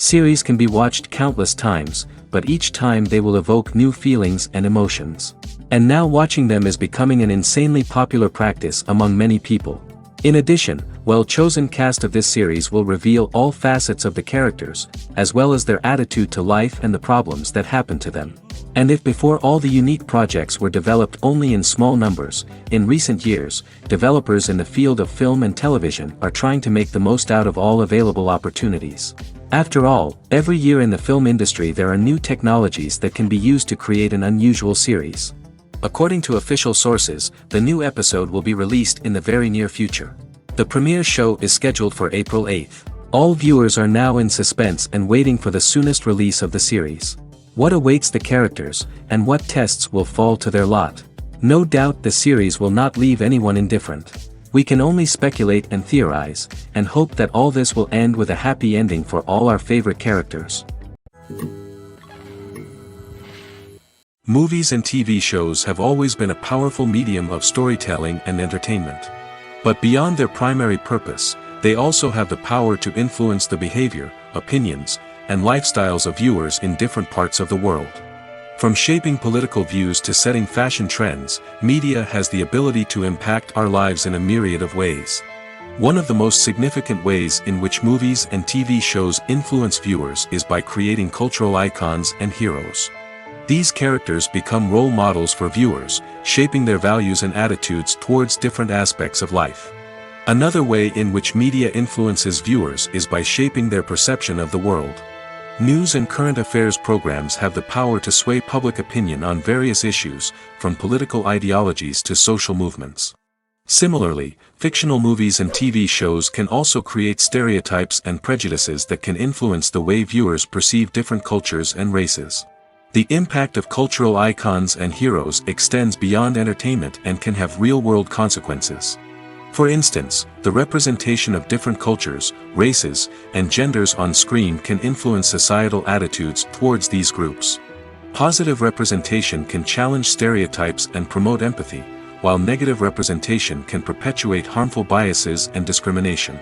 Series can be watched countless times, but each time they will evoke new feelings and emotions. And now watching them is becoming an insanely popular practice among many people. In addition, well-chosen cast of this series will reveal all facets of the characters, as well as their attitude to life and the problems that happen to them. And if before all the unique projects were developed only in small numbers, in recent years, developers in the field of film and television are trying to make the most out of all available opportunities. After all, every year in the film industry there are new technologies that can be used to create an unusual series. According to official sources, the new episode will be released in the very near future. The premiere show is scheduled for April 8th. All viewers are now in suspense and waiting for the soonest release of the series. What awaits the characters, and what tests will fall to their lot? No doubt the series will not leave anyone indifferent. We can only speculate and theorize, and hope that all this will end with a happy ending for all our favorite characters. Movies and TV shows have always been a powerful medium of storytelling and entertainment. But beyond their primary purpose, they also have the power to influence the behavior, opinions, and lifestyles of viewers in different parts of the world. From shaping political views to setting fashion trends, media has the ability to impact our lives in a myriad of ways. One of the most significant ways in which movies and TV shows influence viewers is by creating cultural icons and heroes. These characters become role models for viewers, shaping their values and attitudes towards different aspects of life. Another way in which media influences viewers is by shaping their perception of the world. News and current affairs programs have the power to sway public opinion on various issues, from political ideologies to social movements. Similarly, fictional movies and TV shows can also create stereotypes and prejudices that can influence the way viewers perceive different cultures and races. The impact of cultural icons and heroes extends beyond entertainment and can have real-world consequences. For instance, the representation of different cultures, races, and genders on screen can influence societal attitudes towards these groups. Positive representation can challenge stereotypes and promote empathy, while negative representation can perpetuate harmful biases and discrimination.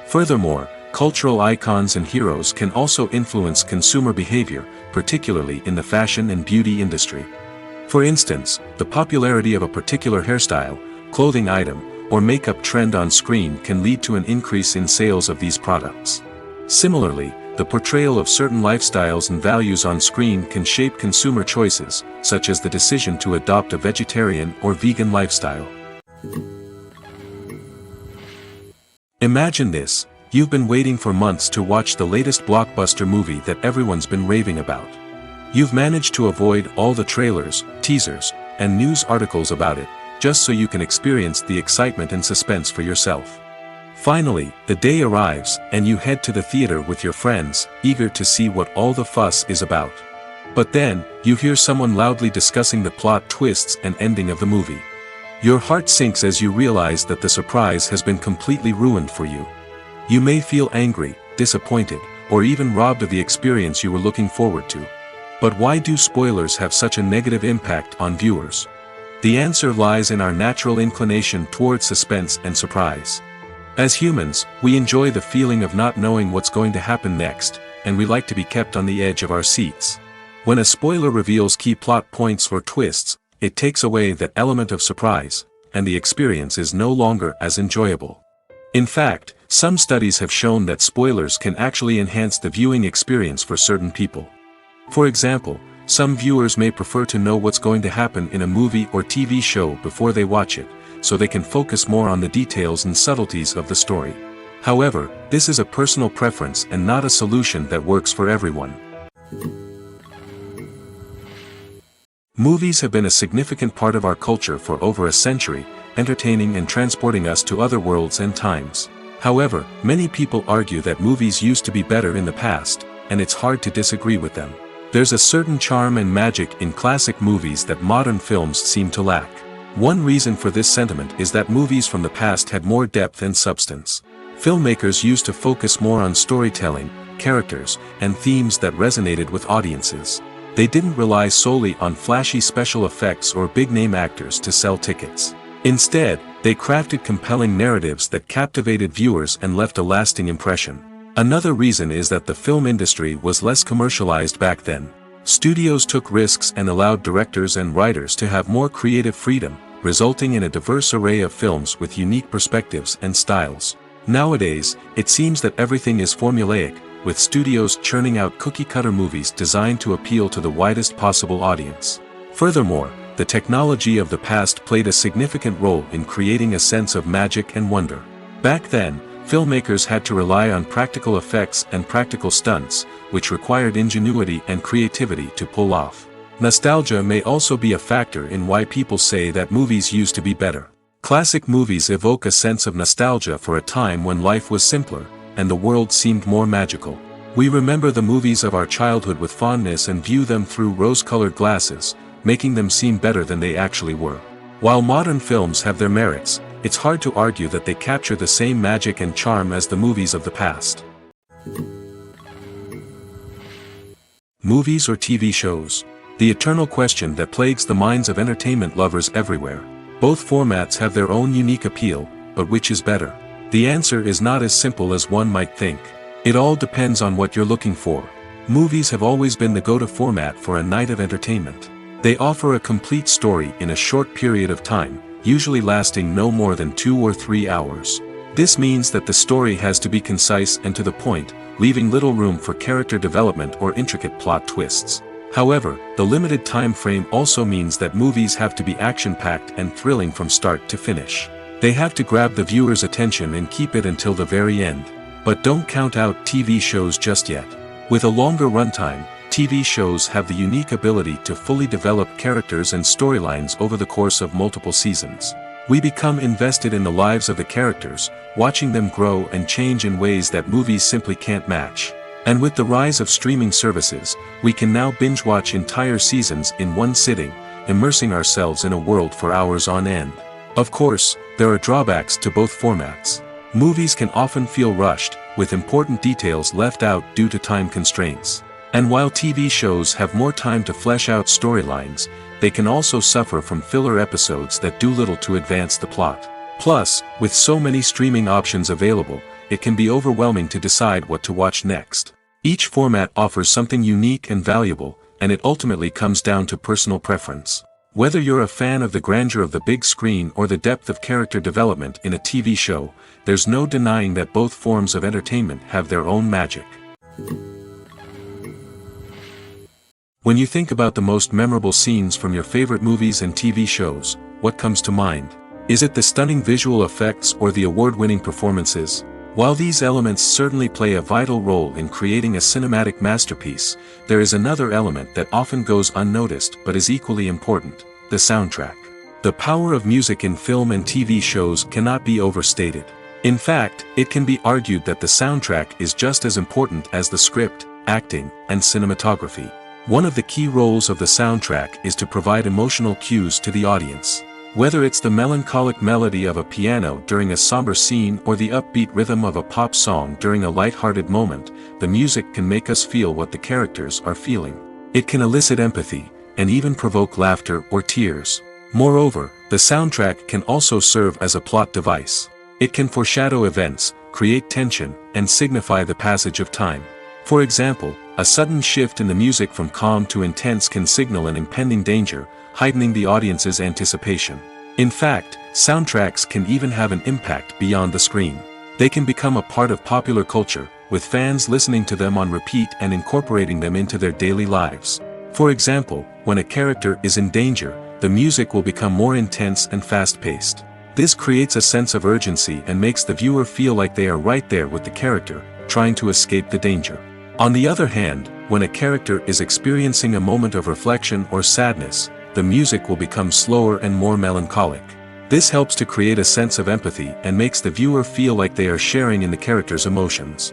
Furthermore, cultural icons and heroes can also influence consumer behavior, particularly in the fashion and beauty industry. For instance, the popularity of a particular hairstyle, clothing item, or makeup trend on screen can lead to an increase in sales of these products. Similarly, the portrayal of certain lifestyles and values on screen can shape consumer choices, such as the decision to adopt a vegetarian or vegan lifestyle. Imagine this. You've been waiting for months to watch the latest blockbuster movie that everyone's been raving about. You've managed to avoid all the trailers, teasers, and news articles about it, just so you can experience the excitement and suspense for yourself. Finally, the day arrives, and you head to the theater with your friends, eager to see what all the fuss is about. But then, you hear someone loudly discussing the plot twists and ending of the movie. Your heart sinks as you realize that the surprise has been completely ruined for you. You may feel angry, disappointed, or even robbed of the experience you were looking forward to. But why do spoilers have such a negative impact on viewers? The answer lies in our natural inclination towards suspense and surprise. As humans, we enjoy the feeling of not knowing what's going to happen next, and we like to be kept on the edge of our seats. When a spoiler reveals key plot points or twists, it takes away that element of surprise, and the experience is no longer as enjoyable. In fact, some studies have shown that spoilers can actually enhance the viewing experience for certain people. For example, some viewers may prefer to know what's going to happen in a movie or TV show before they watch it, so they can focus more on the details and subtleties of the story. However, this is a personal preference and not a solution that works for everyone. Movies have been a significant part of our culture for over a century, entertaining and transporting us to other worlds and times. However, many people argue that movies used to be better in the past, and it's hard to disagree with them. There's a certain charm and magic in classic movies that modern films seem to lack. One reason for this sentiment is that movies from the past had more depth and substance. Filmmakers used to focus more on storytelling, characters, and themes that resonated with audiences. They didn't rely solely on flashy special effects or big-name actors to sell tickets. Instead, they crafted compelling narratives that captivated viewers and left a lasting impression. Another reason is that the film industry was less commercialized back then. Studios took risks and allowed directors and writers to have more creative freedom, resulting in a diverse array of films with unique perspectives and styles. Nowadays, it seems that everything is formulaic, with studios churning out cookie-cutter movies designed to appeal to the widest possible audience. Furthermore, the technology of the past played a significant role in creating a sense of magic and wonder. Back then, filmmakers had to rely on practical effects and practical stunts, which required ingenuity and creativity to pull off. Nostalgia may also be a factor in why people say that movies used to be better. Classic movies evoke a sense of nostalgia for a time when life was simpler, and the world seemed more magical. We remember the movies of our childhood with fondness and view them through rose-colored glasses, making them seem better than they actually were. While modern films have their merits, it's hard to argue that they capture the same magic and charm as the movies of the past. Movies or TV shows? The eternal question that plagues the minds of entertainment lovers everywhere. Both formats have their own unique appeal, but which is better? The answer is not as simple as one might think. It all depends on what you're looking for. Movies have always been the go-to format for a night of entertainment. They offer a complete story in a short period of time, usually lasting no more than 2 or 3 hours. This means that the story has to be concise and to the point, leaving little room for character development or intricate plot twists. However, the limited time frame also means that movies have to be action-packed and thrilling from start to finish. They have to grab the viewer's attention and keep it until the very end. But don't count out TV shows just yet. With a longer runtime, TV shows have the unique ability to fully develop characters and storylines over the course of multiple seasons. We become invested in the lives of the characters, watching them grow and change in ways that movies simply can't match. And with the rise of streaming services, we can now binge-watch entire seasons in one sitting, immersing ourselves in a world for hours on end. Of course, there are drawbacks to both formats. Movies can often feel rushed, with important details left out due to time constraints. And while TV shows have more time to flesh out storylines, they can also suffer from filler episodes that do little to advance the plot. Plus, with so many streaming options available, it can be overwhelming to decide what to watch next. Each format offers something unique and valuable, and it ultimately comes down to personal preference. Whether you're a fan of the grandeur of the big screen or the depth of character development in a TV show, there's no denying that both forms of entertainment have their own magic. When you think about the most memorable scenes from your favorite movies and TV shows, what comes to mind? Is it the stunning visual effects or the award-winning performances? While these elements certainly play a vital role in creating a cinematic masterpiece, there is another element that often goes unnoticed but is equally important: the soundtrack. The power of music in film and TV shows cannot be overstated. In fact, it can be argued that the soundtrack is just as important as the script, acting, and cinematography. One of the key roles of the soundtrack is to provide emotional cues to the audience. Whether it's the melancholic melody of a piano during a somber scene or the upbeat rhythm of a pop song during a light-hearted moment, the music can make us feel what the characters are feeling. It can elicit empathy, and even provoke laughter or tears. Moreover, the soundtrack can also serve as a plot device. It can foreshadow events, create tension, and signify the passage of time. For example, a sudden shift in the music from calm to intense can signal an impending danger, heightening the audience's anticipation. In fact, soundtracks can even have an impact beyond the screen. They can become a part of popular culture, with fans listening to them on repeat and incorporating them into their daily lives. For example, when a character is in danger, the music will become more intense and fast-paced. This creates a sense of urgency and makes the viewer feel like they are right there with the character, trying to escape the danger. On the other hand, when a character is experiencing a moment of reflection or sadness, the music will become slower and more melancholic. This helps to create a sense of empathy and makes the viewer feel like they are sharing in the character's emotions.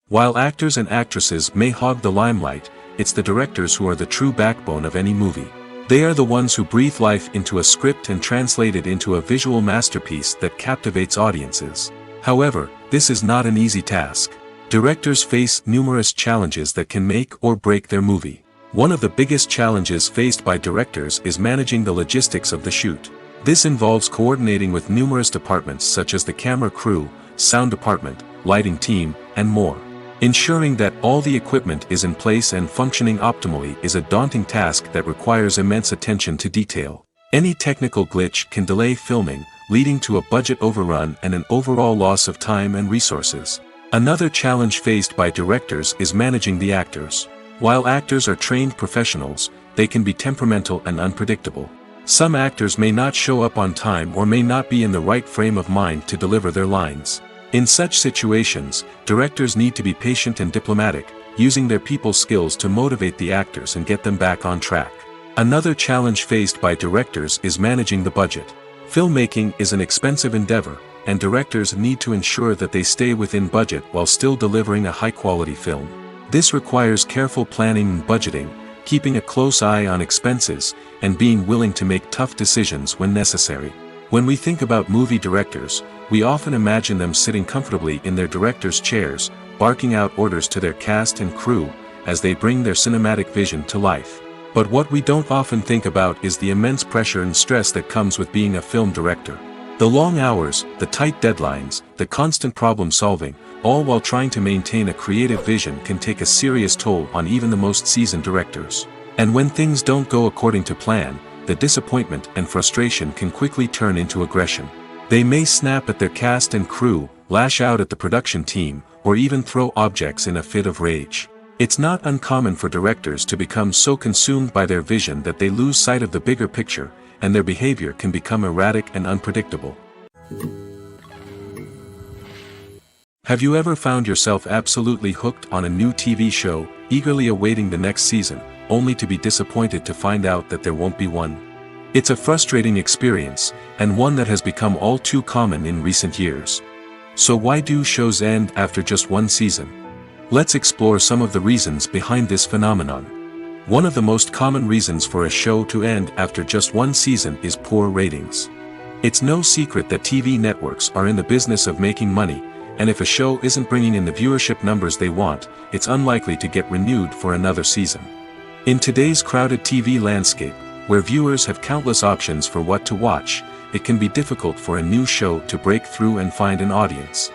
While actors and actresses may hog the limelight, it's the directors who are the true backbone of any movie. They are the ones who breathe life into a script and translate it into a visual masterpiece that captivates audiences. However, this is not an easy task. Directors face numerous challenges that can make or break their movie. One of the biggest challenges faced by directors is managing the logistics of the shoot. This involves coordinating with numerous departments such as the camera crew, sound department, lighting team, and more. Ensuring that all the equipment is in place and functioning optimally is a daunting task that requires immense attention to detail. Any technical glitch can delay filming, leading to a budget overrun and an overall loss of time and resources. Another challenge faced by directors is managing the actors. While actors are trained professionals, they can be temperamental and unpredictable. Some actors may not show up on time or may not be in the right frame of mind to deliver their lines. In such situations, directors need to be patient and diplomatic, using their people skills to motivate the actors and get them back on track. Another challenge faced by directors is managing the budget. Filmmaking is an expensive endeavor, and directors need to ensure that they stay within budget while still delivering a high-quality film. This requires careful planning and budgeting, keeping a close eye on expenses, and being willing to make tough decisions when necessary. When we think about movie directors, we often imagine them sitting comfortably in their director's chairs, barking out orders to their cast and crew, as they bring their cinematic vision to life. But what we don't often think about is the immense pressure and stress that comes with being a film director. The long hours, the tight deadlines, the constant problem solving, all while trying to maintain a creative vision can take a serious toll on even the most seasoned directors. And when things don't go according to plan, the disappointment and frustration can quickly turn into aggression. They may snap at their cast and crew, lash out at the production team, or even throw objects in a fit of rage. It's not uncommon for directors to become so consumed by their vision that they lose sight of the bigger picture, and their behavior can become erratic and unpredictable. Have you ever found yourself absolutely hooked on a new TV show, eagerly awaiting the next season, only to be disappointed to find out that there won't be one? It's a frustrating experience, and one that has become all too common in recent years. So why do shows end after just one season? Let's explore some of the reasons behind this phenomenon. One of the most common reasons for a show to end after just one season is poor ratings. It's no secret that TV networks are in the business of making money, and if a show isn't bringing in the viewership numbers they want, it's unlikely to get renewed for another season. In today's crowded TV landscape, where viewers have countless options for what to watch, it can be difficult for a new show to break through and find an audience.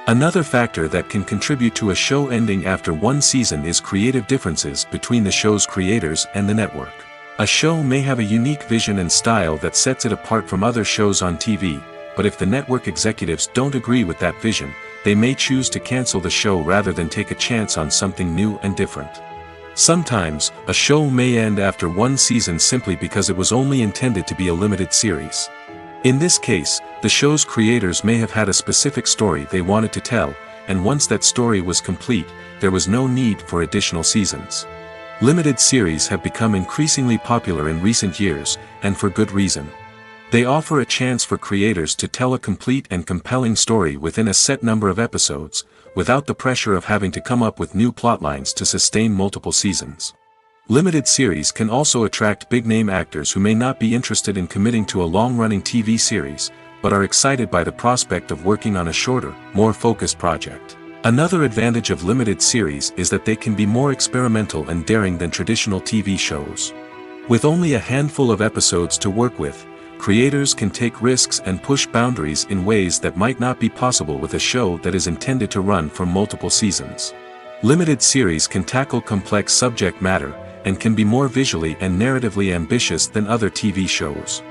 Another factor that can contribute to a show ending after one season is creative differences between the show's creators and the network. A show may have a unique vision and style that sets it apart from other shows on TV, but if the network executives don't agree with that vision, they may choose to cancel the show rather than take a chance on something new and different. Sometimes, a show may end after one season simply because it was only intended to be a limited series. In this case, the show's creators may have had a specific story they wanted to tell, and once that story was complete, there was no need for additional seasons. Limited series have become increasingly popular in recent years, and for good reason. They offer a chance for creators to tell a complete and compelling story within a set number of episodes, without the pressure of having to come up with new plotlines to sustain multiple seasons. Limited series can also attract big-name actors who may not be interested in committing to a long-running TV series, but are excited by the prospect of working on a shorter, more focused project. Another advantage of limited series is that they can be more experimental and daring than traditional TV shows. With only a handful of episodes to work with, creators can take risks and push boundaries in ways that might not be possible with a show that is intended to run for multiple seasons. Limited series can tackle complex subject matter, and can be more visually and narratively ambitious than other TV shows.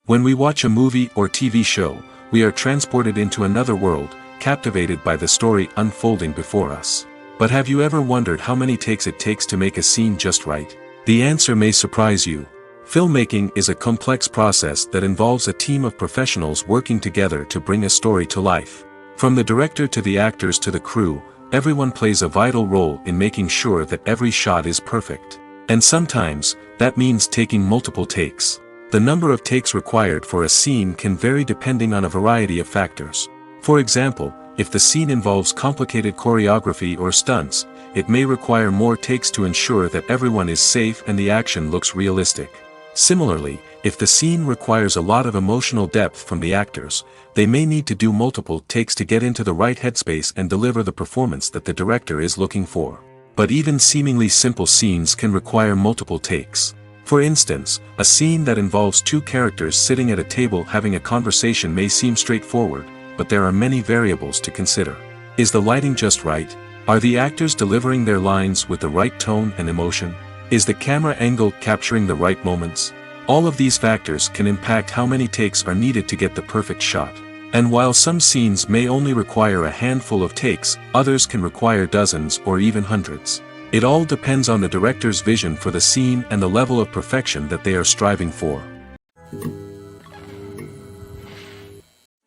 When we watch a movie or TV show, we are transported into another world, captivated by the story unfolding before us. But have you ever wondered how many takes it takes to make a scene just right? The answer may surprise you. Filmmaking is a complex process that involves a team of professionals working together to bring a story to life. From the director to the actors to the crew, everyone plays a vital role in making sure that every shot is perfect. And sometimes, that means taking multiple takes. The number of takes required for a scene can vary depending on a variety of factors. For example, if the scene involves complicated choreography or stunts, it may require more takes to ensure that everyone is safe and the action looks realistic. Similarly, if the scene requires a lot of emotional depth from the actors, they may need to do multiple takes to get into the right headspace and deliver the performance that the director is looking for. But even seemingly simple scenes can require multiple takes. For instance, a scene that involves two characters sitting at a table having a conversation may seem straightforward, but there are many variables to consider. Is the lighting just right? Are the actors delivering their lines with the right tone and emotion? Is the camera angle capturing the right moments? All of these factors can impact how many takes are needed to get the perfect shot. And while some scenes may only require a handful of takes, others can require dozens or even hundreds. It all depends on the director's vision for the scene and the level of perfection that they are striving for.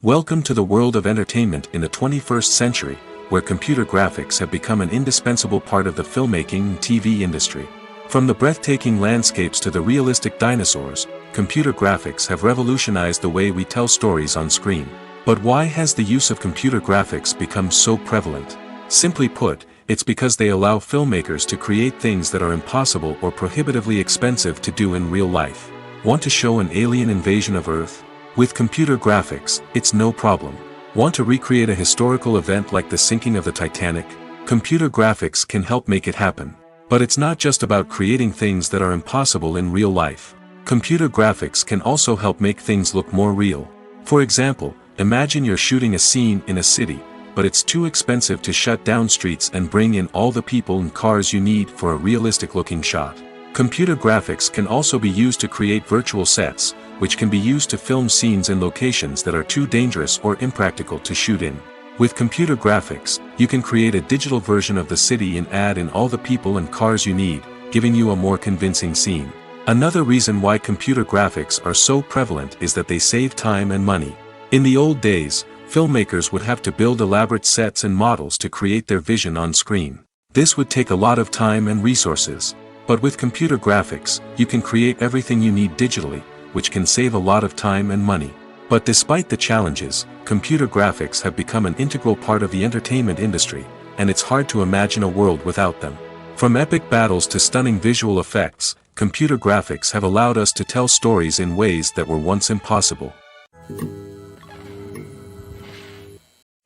Welcome to the world of entertainment in the 21st century, where computer graphics have become an indispensable part of the filmmaking and TV industry. From the breathtaking landscapes to the realistic dinosaurs, computer graphics have revolutionized the way we tell stories on screen. But why has the use of computer graphics become so prevalent? Simply put, it's because they allow filmmakers to create things that are impossible or prohibitively expensive to do in real life. Want to show an alien invasion of Earth? With computer graphics, it's no problem. Want to recreate a historical event like the sinking of the Titanic? Computer graphics can help make it happen. But it's not just about creating things that are impossible in real life. Computer graphics can also help make things look more real. For example, imagine you're shooting a scene in a city, but it's too expensive to shut down streets and bring in all the people and cars you need for a realistic-looking shot. Computer graphics can also be used to create virtual sets, which can be used to film scenes in locations that are too dangerous or impractical to shoot in. With computer graphics, you can create a digital version of the city and add in all the people and cars you need, giving you a more convincing scene. Another reason why computer graphics are so prevalent is that they save time and money. In the old days, filmmakers would have to build elaborate sets and models to create their vision on screen. This would take a lot of time and resources. But with computer graphics, you can create everything you need digitally, which can save a lot of time and money. But despite the challenges, computer graphics have become an integral part of the entertainment industry, and it's hard to imagine a world without them. From epic battles to stunning visual effects, computer graphics have allowed us to tell stories in ways that were once impossible.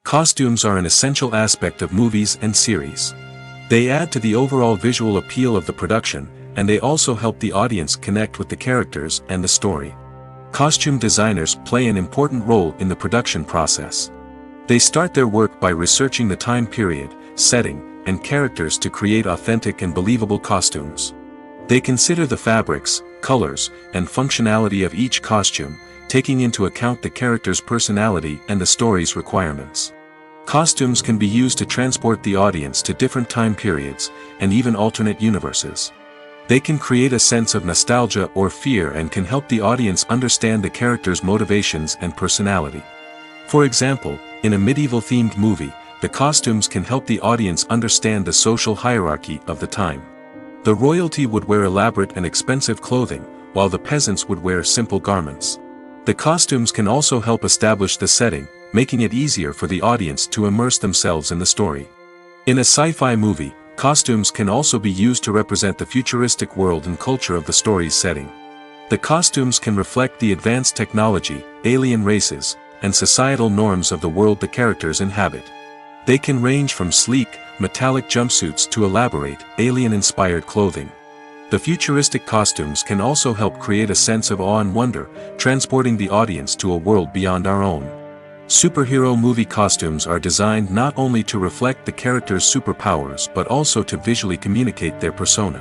Costumes are an essential aspect of movies and series. They add to the overall visual appeal of the production, and they also help the audience connect with the characters and the story. Costume designers play an important role in the production process. They start their work by researching the time period, setting, and characters to create authentic and believable costumes. They consider the fabrics, colors, and functionality of each costume, taking into account the character's personality and the story's requirements. Costumes can be used to transport the audience to different time periods, and even alternate universes. They can create a sense of nostalgia or fear and can help the audience understand the character's motivations and personality. For example, in a medieval-themed movie, the costumes can help the audience understand the social hierarchy of the time. The royalty would wear elaborate and expensive clothing, while the peasants would wear simple garments. The costumes can also help establish the setting, making it easier for the audience to immerse themselves in the story. In a sci-fi movie, costumes can also be used to represent the futuristic world and culture of the story's setting. The costumes can reflect the advanced technology, alien races, and societal norms of the world the characters inhabit. They can range from sleek, metallic jumpsuits to elaborate, alien-inspired clothing. The futuristic costumes can also help create a sense of awe and wonder, transporting the audience to a world beyond our own. Superhero movie costumes are designed not only to reflect the character's superpowers but also to visually communicate their persona.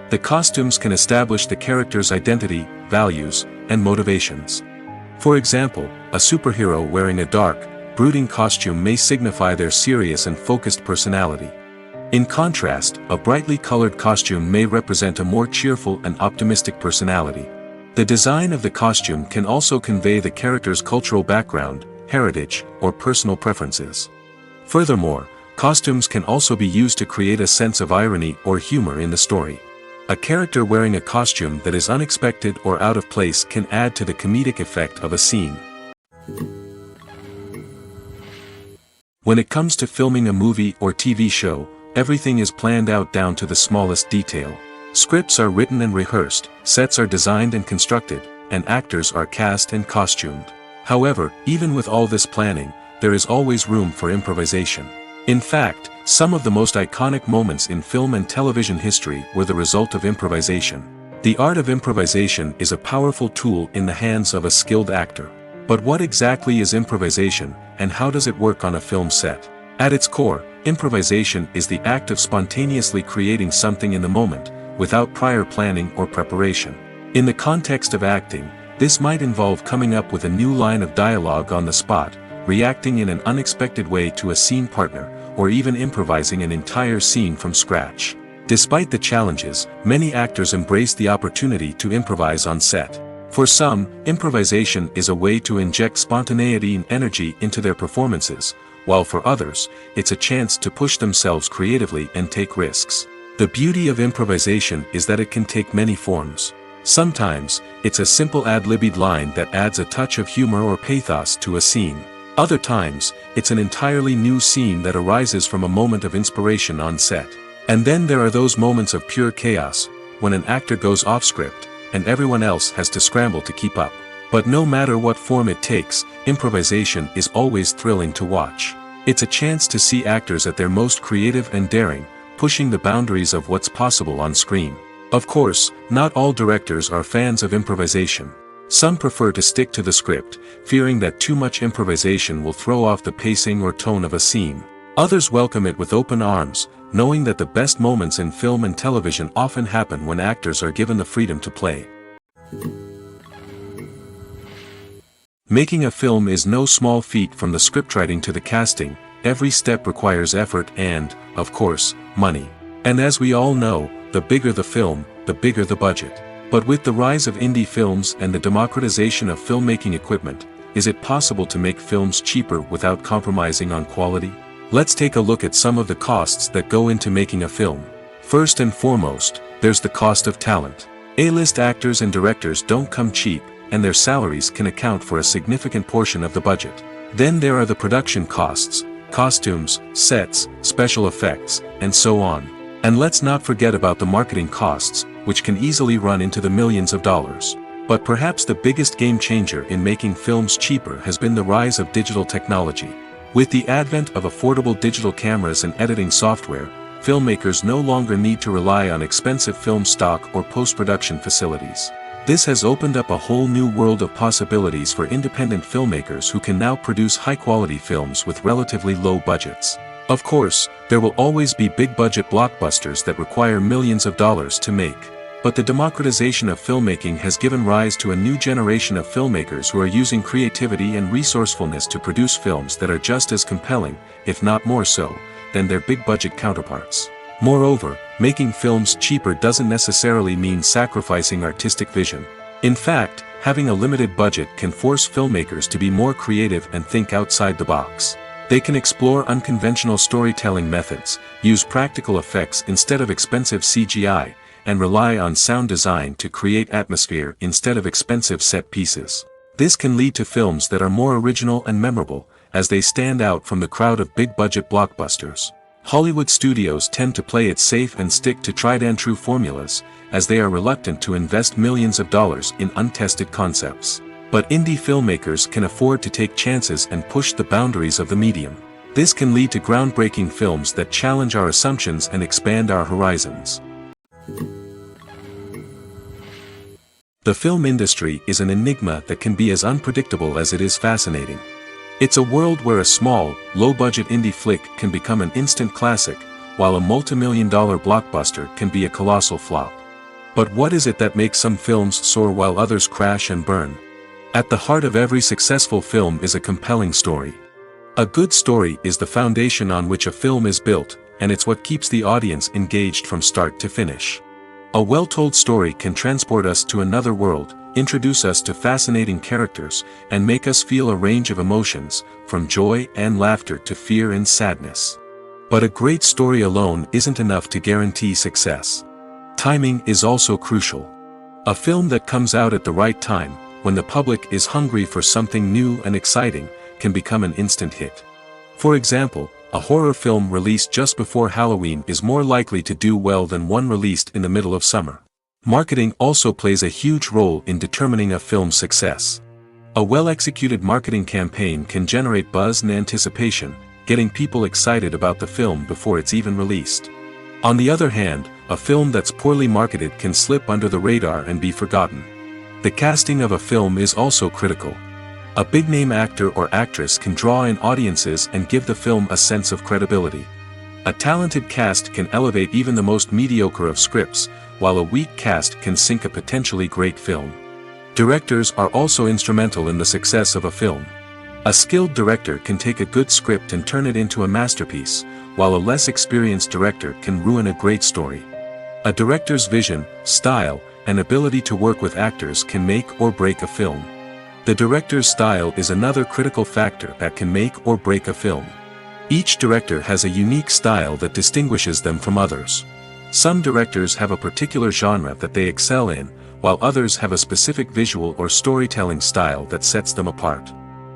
The costumes can establish the character's identity, values, and motivations. For example, a superhero wearing a dark, brooding costume may signify their serious and focused personality. In contrast, a brightly colored costume may represent a more cheerful and optimistic personality. The design of the costume can also convey the character's cultural background, heritage, or personal preferences. Furthermore, costumes can also be used to create a sense of irony or humor in the story. A character wearing a costume that is unexpected or out of place can add to the comedic effect of a scene. When it comes to filming a movie or TV show, everything is planned out down to the smallest detail. Scripts are written and rehearsed, sets are designed and constructed, and actors are cast and costumed. However, even with all this planning, there is always room for improvisation. In fact, some of the most iconic moments in film and television history were the result of improvisation. The art of improvisation is a powerful tool in the hands of a skilled actor. But what exactly is improvisation, and how does it work on a film set? At its core, improvisation is the act of spontaneously creating something in the moment, without prior planning or preparation. In the context of acting, this might involve coming up with a new line of dialogue on the spot, reacting in an unexpected way to a scene partner, or even improvising an entire scene from scratch. Despite the challenges, many actors embrace the opportunity to improvise on set. For some, improvisation is a way to inject spontaneity and energy into their performances, while for others, it's a chance to push themselves creatively and take risks. The beauty of improvisation is that it can take many forms. Sometimes, it's a simple ad-libbed line that adds a touch of humor or pathos to a scene. Other times, it's an entirely new scene that arises from a moment of inspiration on set. And then there are those moments of pure chaos, when an actor goes off script, and everyone else has to scramble to keep up. But no matter what form it takes, improvisation is always thrilling to watch. It's a chance to see actors at their most creative and daring, pushing the boundaries of what's possible on screen. Of course, not all directors are fans of improvisation. Some prefer to stick to the script, fearing that too much improvisation will throw off the pacing or tone of a scene. Others welcome it with open arms, knowing that the best moments in film and television often happen when actors are given the freedom to play. Making a film is no small feat. From the scriptwriting to the casting, every step requires effort and, of course, money. And as we all know, the bigger the film, the bigger the budget. But with the rise of indie films and the democratization of filmmaking equipment, is it possible to make films cheaper without compromising on quality? Let's take a look at some of the costs that go into making a film. First and foremost, there's the cost of talent. A-list actors and directors don't come cheap, and their salaries can account for a significant portion of the budget. Then there are the production costs, costumes, sets, special effects, and so on. And let's not forget about the marketing costs, which can easily run into the millions of dollars. But perhaps the biggest game changer in making films cheaper has been the rise of digital technology. With the advent of affordable digital cameras and editing software, filmmakers no longer need to rely on expensive film stock or post-production facilities. This has opened up a whole new world of possibilities for independent filmmakers who can now produce high-quality films with relatively low budgets. Of course, there will always be big-budget blockbusters that require millions of dollars to make. But the democratization of filmmaking has given rise to a new generation of filmmakers who are using creativity and resourcefulness to produce films that are just as compelling, if not more so, than their big-budget counterparts. Moreover, making films cheaper doesn't necessarily mean sacrificing artistic vision. In fact, having a limited budget can force filmmakers to be more creative and think outside the box. They can explore unconventional storytelling methods, use practical effects instead of expensive CGI, and rely on sound design to create atmosphere instead of expensive set pieces. This can lead to films that are more original and memorable, as they stand out from the crowd of big-budget blockbusters. Hollywood studios tend to play it safe and stick to tried-and-true formulas, as they are reluctant to invest millions of dollars in untested concepts. But indie filmmakers can afford to take chances and push the boundaries of the medium. This can lead to groundbreaking films that challenge our assumptions and expand our horizons. The film industry is an enigma that can be as unpredictable as it is fascinating. It's a world where a small, low-budget indie flick can become an instant classic, while a multi-million-dollar blockbuster can be a colossal flop. But what is it that makes some films soar while others crash and burn? At the heart of every successful film is a compelling story. A good story is the foundation on which a film is built, and it's what keeps the audience engaged from start to finish. A well-told story can transport us to another world, introduce us to fascinating characters, and make us feel a range of emotions, from joy and laughter to fear and sadness. But a great story alone isn't enough to guarantee success. Timing is also crucial. A film that comes out at the right time, when the public is hungry for something new and exciting, can become an instant hit. For example, a horror film released just before Halloween is more likely to do well than one released in the middle of summer. Marketing also plays a huge role in determining a film's success. A well-executed marketing campaign can generate buzz and anticipation, getting people excited about the film before it's even released. On the other hand, a film that's poorly marketed can slip under the radar and be forgotten. The casting of a film is also critical. A big-name actor or actress can draw in audiences and give the film a sense of credibility. A talented cast can elevate even the most mediocre of scripts, while a weak cast can sink a potentially great film. Directors are also instrumental in the success of a film. A skilled director can take a good script and turn it into a masterpiece, while a less experienced director can ruin a great story. A director's vision, style, and ability to work with actors can make or break a film. The director's style is another critical factor that can make or break a film. Each director has a unique style that distinguishes them from others. Some directors have a particular genre that they excel in, while others have a specific visual or storytelling style that sets them apart.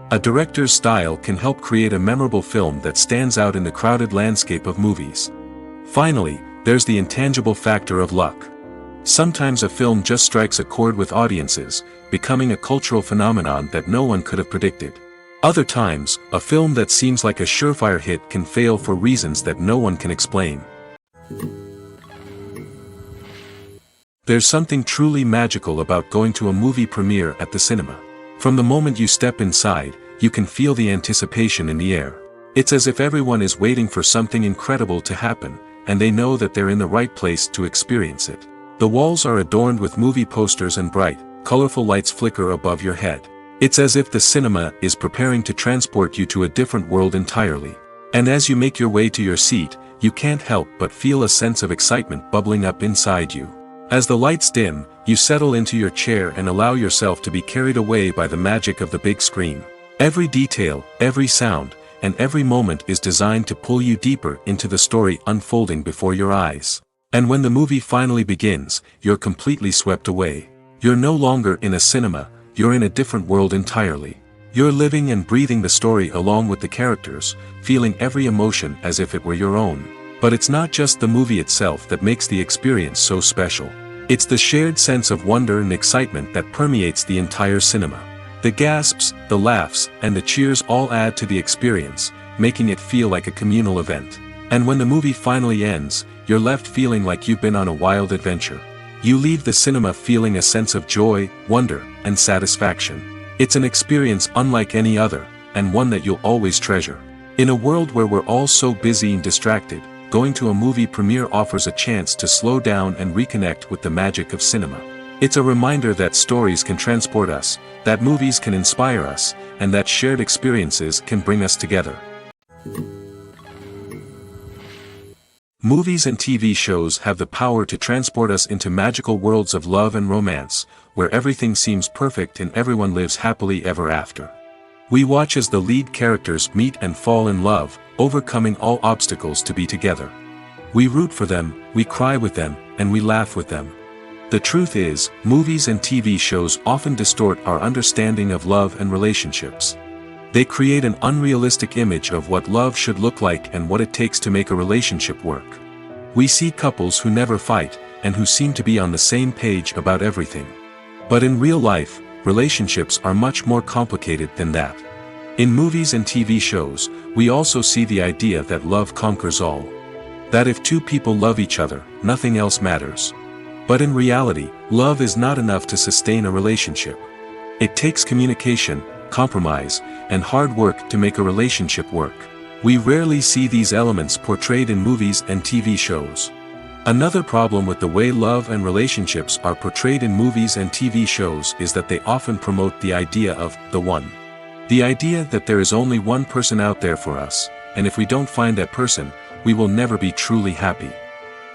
A director's style can help create a memorable film that stands out in the crowded landscape of movies. Finally, there's the intangible factor of luck. Sometimes a film just strikes a chord with audiences, becoming a cultural phenomenon that no one could have predicted. Other times, a film that seems like a surefire hit can fail for reasons that no one can explain. There's something truly magical about going to a movie premiere at the cinema. From the moment you step inside, you can feel the anticipation in the air. It's as if everyone is waiting for something incredible to happen, and they know that they're in the right place to experience it. The walls are adorned with movie posters and bright, colorful lights flicker above your head. It's as if the cinema is preparing to transport you to a different world entirely. And as you make your way to your seat, you can't help but feel a sense of excitement bubbling up inside you. As the lights dim, you settle into your chair and allow yourself to be carried away by the magic of the big screen. Every detail, every sound, and every moment is designed to pull you deeper into the story unfolding before your eyes. And when the movie finally begins, you're completely swept away. You're no longer in a cinema, you're in a different world entirely. You're living and breathing the story along with the characters, feeling every emotion as if it were your own. But it's not just the movie itself that makes the experience so special. It's the shared sense of wonder and excitement that permeates the entire cinema. The gasps, the laughs, and the cheers all add to the experience, making it feel like a communal event. And when the movie finally ends, you're left feeling like you've been on a wild adventure. You leave the cinema feeling a sense of joy, wonder, and satisfaction. It's an experience unlike any other, and one that you'll always treasure. In a world where we're all so busy and distracted, going to a movie premiere offers a chance to slow down and reconnect with the magic of cinema. It's a reminder that stories can transport us, that movies can inspire us, and that shared experiences can bring us together. Movies and TV shows have the power to transport us into magical worlds of love and romance, where everything seems perfect and everyone lives happily ever after. We watch as the lead characters meet and fall in love, overcoming all obstacles to be together. We root for them, we cry with them, and we laugh with them. The truth is, movies and TV shows often distort our understanding of love and relationships. They create an unrealistic image of what love should look like and what it takes to make a relationship work. We see couples who never fight, and who seem to be on the same page about everything. But in real life, relationships are much more complicated than that. In movies and TV shows, we also see the idea that love conquers all. That if two people love each other, nothing else matters. But in reality, love is not enough to sustain a relationship. It takes communication, compromise, and hard work to make a relationship work. We rarely see these elements portrayed in movies and TV shows. Another problem with the way love and relationships are portrayed in movies and TV shows is that they often promote the idea of the one. The idea that there is only one person out there for us, and if we don't find that person, we will never be truly happy.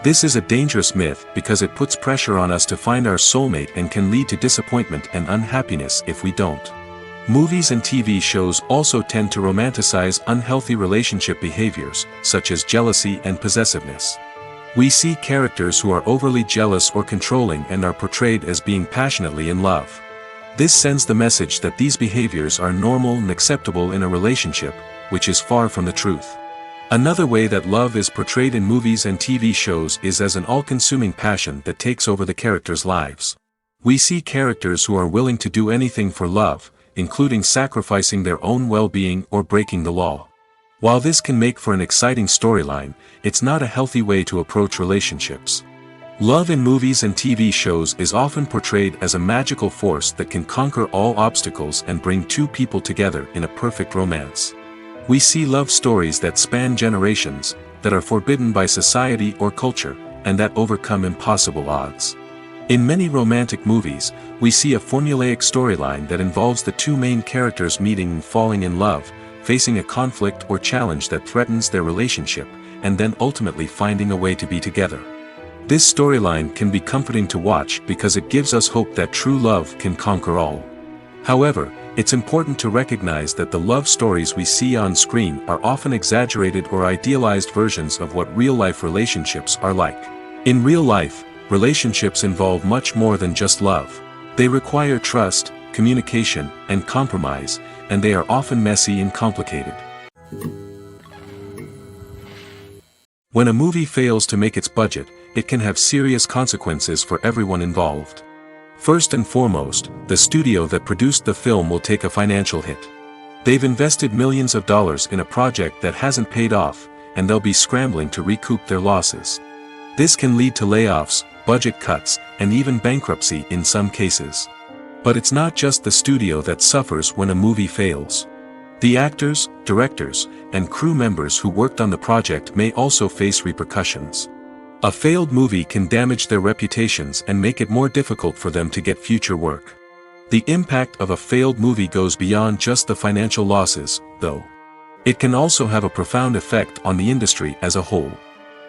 This is a dangerous myth because it puts pressure on us to find our soulmate and can lead to disappointment and unhappiness if we don't. Movies and TV shows also tend to romanticize unhealthy relationship behaviors, such as jealousy and possessiveness. We see characters who are overly jealous or controlling and are portrayed as being passionately in love. This sends the message that these behaviors are normal and acceptable in a relationship, which is far from the truth. Another way that love is portrayed in movies and TV shows is as an all-consuming passion that takes over the characters' lives. We see characters who are willing to do anything for love, including sacrificing their own well-being or breaking the law. While this can make for an exciting storyline, it's not a healthy way to approach relationships. Love in movies and TV shows is often portrayed as a magical force that can conquer all obstacles and bring two people together in a perfect romance. We see love stories that span generations, that are forbidden by society or culture, and that overcome impossible odds. In many romantic movies, we see a formulaic storyline that involves the two main characters meeting and falling in love, facing a conflict or challenge that threatens their relationship, and then ultimately finding a way to be together. This storyline can be comforting to watch because it gives us hope that true love can conquer all. However, it's important to recognize that the love stories we see on screen are often exaggerated or idealized versions of what real-life relationships are like. In real life, relationships involve much more than just love. They require trust, communication, and compromise, and they are often messy and complicated. When a movie fails to make its budget, it can have serious consequences for everyone involved. First and foremost, the studio that produced the film will take a financial hit. They've invested millions of dollars in a project that hasn't paid off, and they'll be scrambling to recoup their losses. This can lead to layoffs, budget cuts, and even bankruptcy in some cases. But it's not just the studio that suffers when a movie fails. The actors, directors, and crew members who worked on the project may also face repercussions. A failed movie can damage their reputations and make it more difficult for them to get future work. The impact of a failed movie goes beyond just the financial losses, though. It can also have a profound effect on the industry as a whole.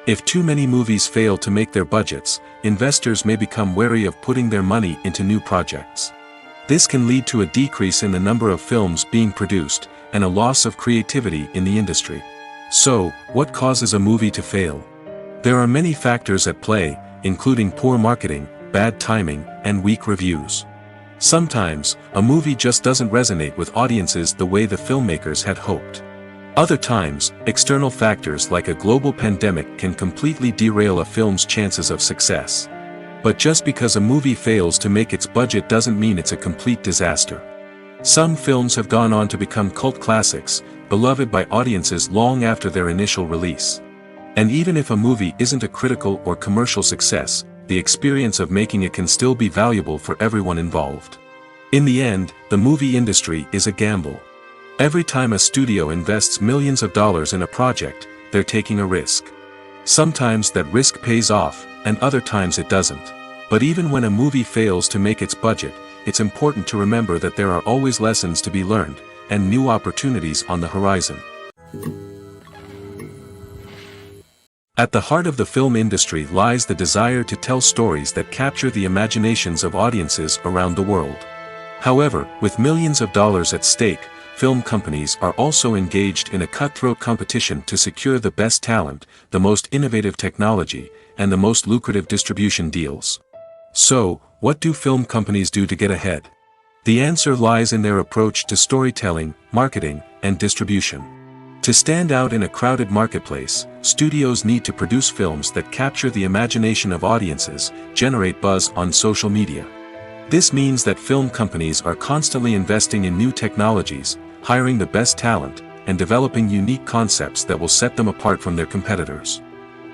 If too many movies fail to make their budgets, investors may become wary of putting their money into new projects. This can lead to a decrease in the number of films being produced, and a loss of creativity in the industry. So, what causes a movie to fail? There are many factors at play, including poor marketing, bad timing, and weak reviews. Sometimes, a movie just doesn't resonate with audiences the way the filmmakers had hoped. Other times, external factors like a global pandemic can completely derail a film's chances of success. But just because a movie fails to make its budget doesn't mean it's a complete disaster. Some films have gone on to become cult classics, beloved by audiences long after their initial release. And even if a movie isn't a critical or commercial success, the experience of making it can still be valuable for everyone involved. In the end, the movie industry is a gamble. Every time a studio invests millions of dollars in a project, they're taking a risk. Sometimes that risk pays off, and other times it doesn't. But even when a movie fails to make its budget, it's important to remember that there are always lessons to be learned, and new opportunities on the horizon. At the heart of the film industry lies the desire to tell stories that capture the imaginations of audiences around the world. However, with millions of dollars at stake, film companies are also engaged in a cutthroat competition to secure the best talent, the most innovative technology, and the most lucrative distribution deals. So, what do film companies do to get ahead? The answer lies in their approach to storytelling, marketing, and distribution. To stand out in a crowded marketplace, studios need to produce films that capture the imagination of audiences, generate buzz on social media. This means that film companies are constantly investing in new technologies, hiring the best talent, and developing unique concepts that will set them apart from their competitors.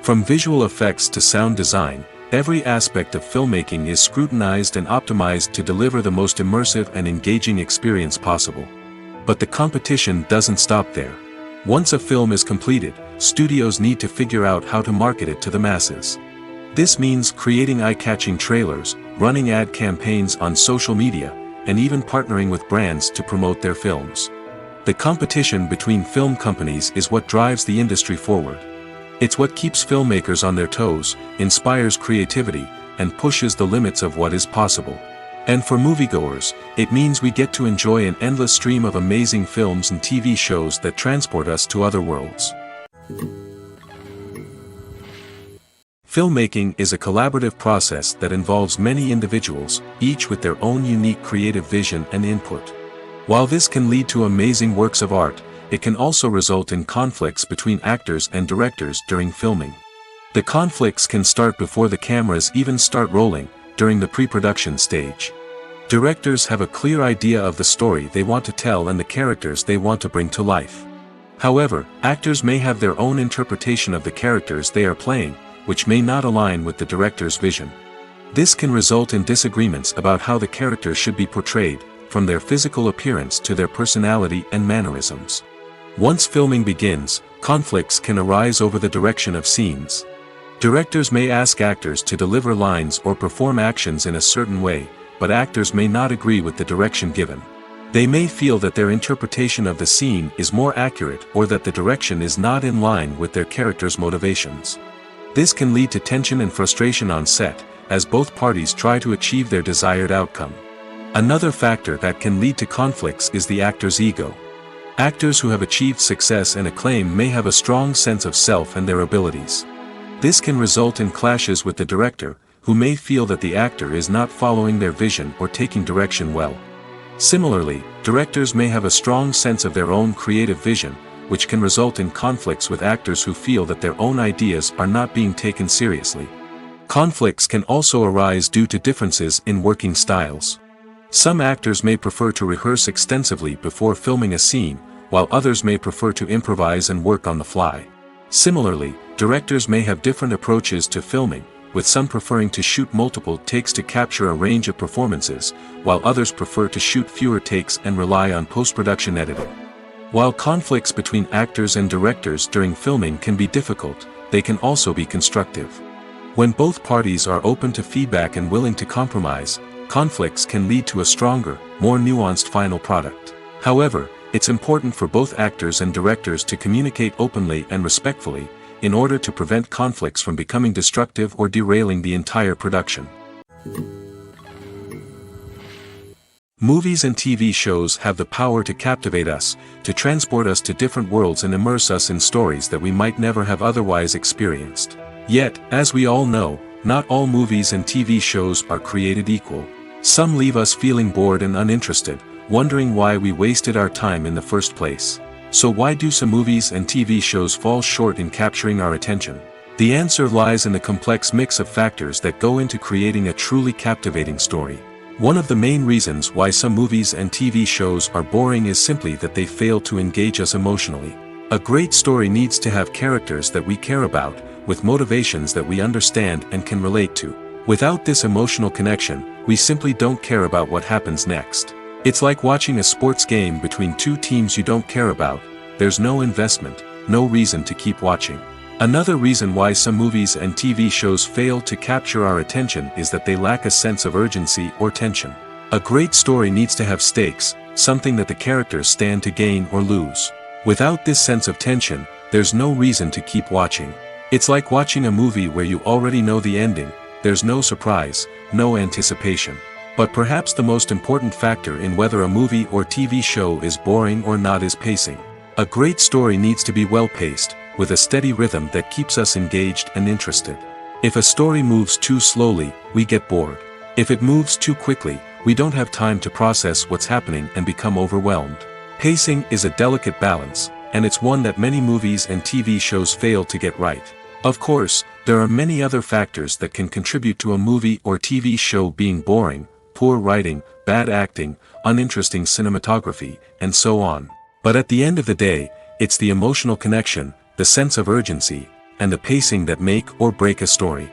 From visual effects to sound design, every aspect of filmmaking is scrutinized and optimized to deliver the most immersive and engaging experience possible. But the competition doesn't stop there. Once a film is completed, studios need to figure out how to market it to the masses. This means creating eye-catching trailers, running ad campaigns on social media, and even partnering with brands to promote their films. The competition between film companies is what drives the industry forward. It's what keeps filmmakers on their toes, inspires creativity, and pushes the limits of what is possible. And for moviegoers, it means we get to enjoy an endless stream of amazing films and TV shows that transport us to other worlds. Filmmaking is a collaborative process that involves many individuals, each with their own unique creative vision and input. While this can lead to amazing works of art, it can also result in conflicts between actors and directors during filming. The conflicts can start before the cameras even start rolling, during the pre-production stage. Directors have a clear idea of the story they want to tell and the characters they want to bring to life. However, actors may have their own interpretation of the characters they are playing, which may not align with the director's vision. This can result in disagreements about how the characters should be portrayed, from their physical appearance to their personality and mannerisms. Once filming begins, conflicts can arise over the direction of scenes. Directors may ask actors to deliver lines or perform actions in a certain way, but actors may not agree with the direction given. They may feel that their interpretation of the scene is more accurate or that the direction is not in line with their character's motivations. This can lead to tension and frustration on set, as both parties try to achieve their desired outcome. Another factor that can lead to conflicts is the actor's ego. Actors who have achieved success and acclaim may have a strong sense of self and their abilities. This can result in clashes with the director, who may feel that the actor is not following their vision or taking direction well. Similarly, directors may have a strong sense of their own creative vision, which can result in conflicts with actors who feel that their own ideas are not being taken seriously. Conflicts can also arise due to differences in working styles. Some actors may prefer to rehearse extensively before filming a scene, while others may prefer to improvise and work on the fly. Similarly, directors may have different approaches to filming, with some preferring to shoot multiple takes to capture a range of performances, while others prefer to shoot fewer takes and rely on post-production editing. While conflicts between actors and directors during filming can be difficult, they can also be constructive. When both parties are open to feedback and willing to compromise, conflicts can lead to a stronger, more nuanced final product. However, it's important for both actors and directors to communicate openly and respectfully, in order to prevent conflicts from becoming destructive or derailing the entire production. Movies and TV shows have the power to captivate us, to transport us to different worlds and immerse us in stories that we might never have otherwise experienced. Yet, as we all know, not all movies and TV shows are created equal. Some leave us feeling bored and uninterested, wondering why we wasted our time in the first place. So why do some movies and TV shows fall short in capturing our attention? The answer lies in the complex mix of factors that go into creating a truly captivating story. One of the main reasons why some movies and TV shows are boring is simply that they fail to engage us emotionally. A great story needs to have characters that we care about, with motivations that we understand and can relate to. Without this emotional connection, we simply don't care about what happens next. It's like watching a sports game between two teams you don't care about. There's no investment, no reason to keep watching. Another reason why some movies and TV shows fail to capture our attention is that they lack a sense of urgency or tension. A great story needs to have stakes, something that the characters stand to gain or lose. Without this sense of tension, there's no reason to keep watching. It's like watching a movie where you already know the ending. There's no surprise, no anticipation. But perhaps the most important factor in whether a movie or TV show is boring or not is pacing. A great story needs to be well-paced, with a steady rhythm that keeps us engaged and interested. If a story moves too slowly, we get bored. If it moves too quickly, we don't have time to process what's happening and become overwhelmed. Pacing is a delicate balance, and it's one that many movies and TV shows fail to get right. Of course, there are many other factors that can contribute to a movie or TV show being boring: poor writing, bad acting, uninteresting cinematography, and so on. But at the end of the day, it's the emotional connection, the sense of urgency, and the pacing that make or break a story.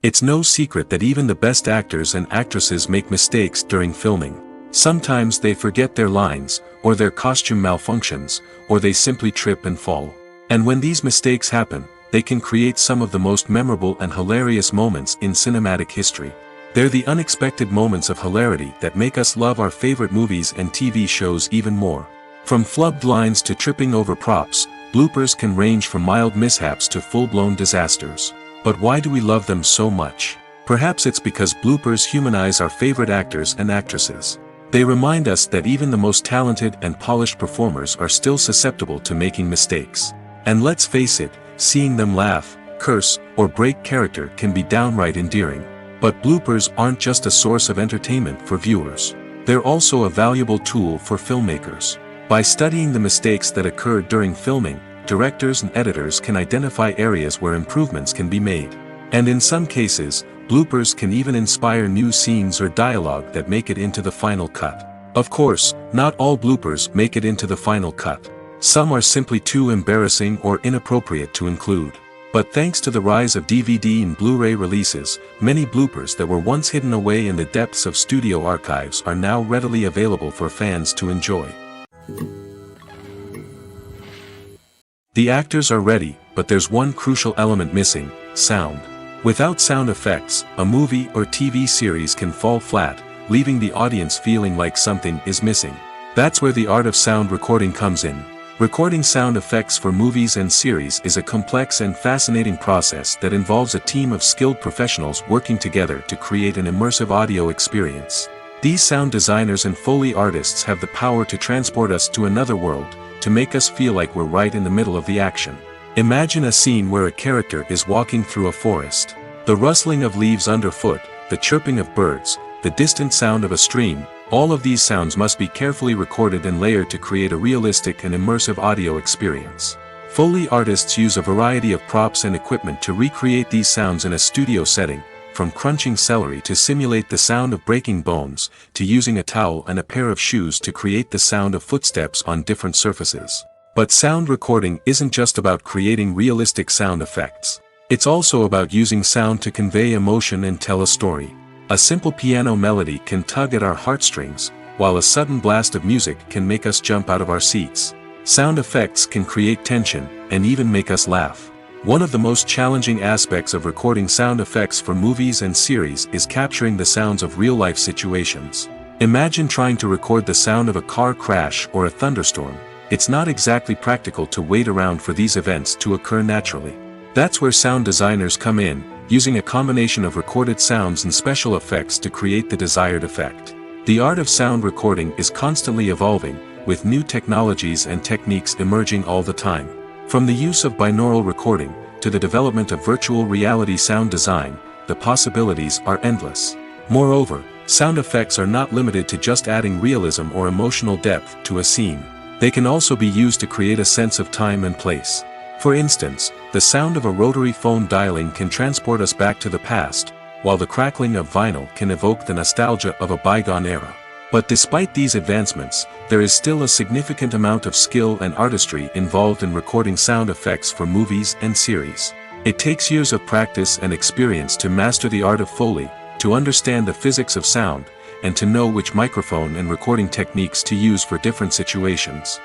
It's no secret that even the best actors and actresses make mistakes during filming. Sometimes they forget their lines, or their costume malfunctions, or they simply trip and fall. And when these mistakes happen, they can create some of the most memorable and hilarious moments in cinematic history. They're the unexpected moments of hilarity that make us love our favorite movies and TV shows even more. From flubbed lines to tripping over props, bloopers can range from mild mishaps to full-blown disasters. But why do we love them so much? Perhaps it's because bloopers humanize our favorite actors and actresses. They remind us that even the most talented and polished performers are still susceptible to making mistakes. And let's face it, seeing them laugh, curse, or break character can be downright endearing. But bloopers aren't just a source of entertainment for viewers. They're also a valuable tool for filmmakers. By studying the mistakes that occurred during filming, directors and editors can identify areas where improvements can be made. And in some cases, bloopers can even inspire new scenes or dialogue that make it into the final cut. Of course, not all bloopers make it into the final cut. Some are simply too embarrassing or inappropriate to include. But thanks to the rise of DVD and Blu-ray releases, many bloopers that were once hidden away in the depths of studio archives are now readily available for fans to enjoy. The actors are ready, but there's one crucial element missing: sound. Without sound effects, a movie or TV series can fall flat, leaving the audience feeling like something is missing. That's where the art of sound recording comes in. Recording sound effects for movies and series is a complex and fascinating process that involves a team of skilled professionals working together to create an immersive audio experience. These sound designers and Foley artists have the power to transport us to another world, to make us feel like we're right in the middle of the action. Imagine a scene where a character is walking through a forest. The rustling of leaves underfoot, the chirping of birds, the distant sound of a stream, all of these sounds must be carefully recorded and layered to create a realistic and immersive audio experience. Foley artists use a variety of props and equipment to recreate these sounds in a studio setting, from crunching celery to simulate the sound of breaking bones, to using a towel and a pair of shoes to create the sound of footsteps on different surfaces. But sound recording isn't just about creating realistic sound effects. It's also about using sound to convey emotion and tell a story. A simple piano melody can tug at our heartstrings, while a sudden blast of music can make us jump out of our seats. Sound effects can create tension, and even make us laugh. One of the most challenging aspects of recording sound effects for movies and series is capturing the sounds of real-life situations. Imagine trying to record the sound of a car crash or a thunderstorm. It's not exactly practical to wait around for these events to occur naturally. That's where sound designers come in, using a combination of recorded sounds and special effects to create the desired effect. The art of sound recording is constantly evolving, with new technologies and techniques emerging all the time. From the use of binaural recording, to the development of virtual reality sound design, the possibilities are endless. Moreover, sound effects are not limited to just adding realism or emotional depth to a scene. They can also be used to create a sense of time and place. For instance, the sound of a rotary phone dialing can transport us back to the past, while the crackling of vinyl can evoke the nostalgia of a bygone era. But despite these advancements, there is still a significant amount of skill and artistry involved in recording sound effects for movies and series. It takes years of practice and experience to master the art of Foley, to understand the physics of sound, and to know which microphone and recording techniques to use for different situations.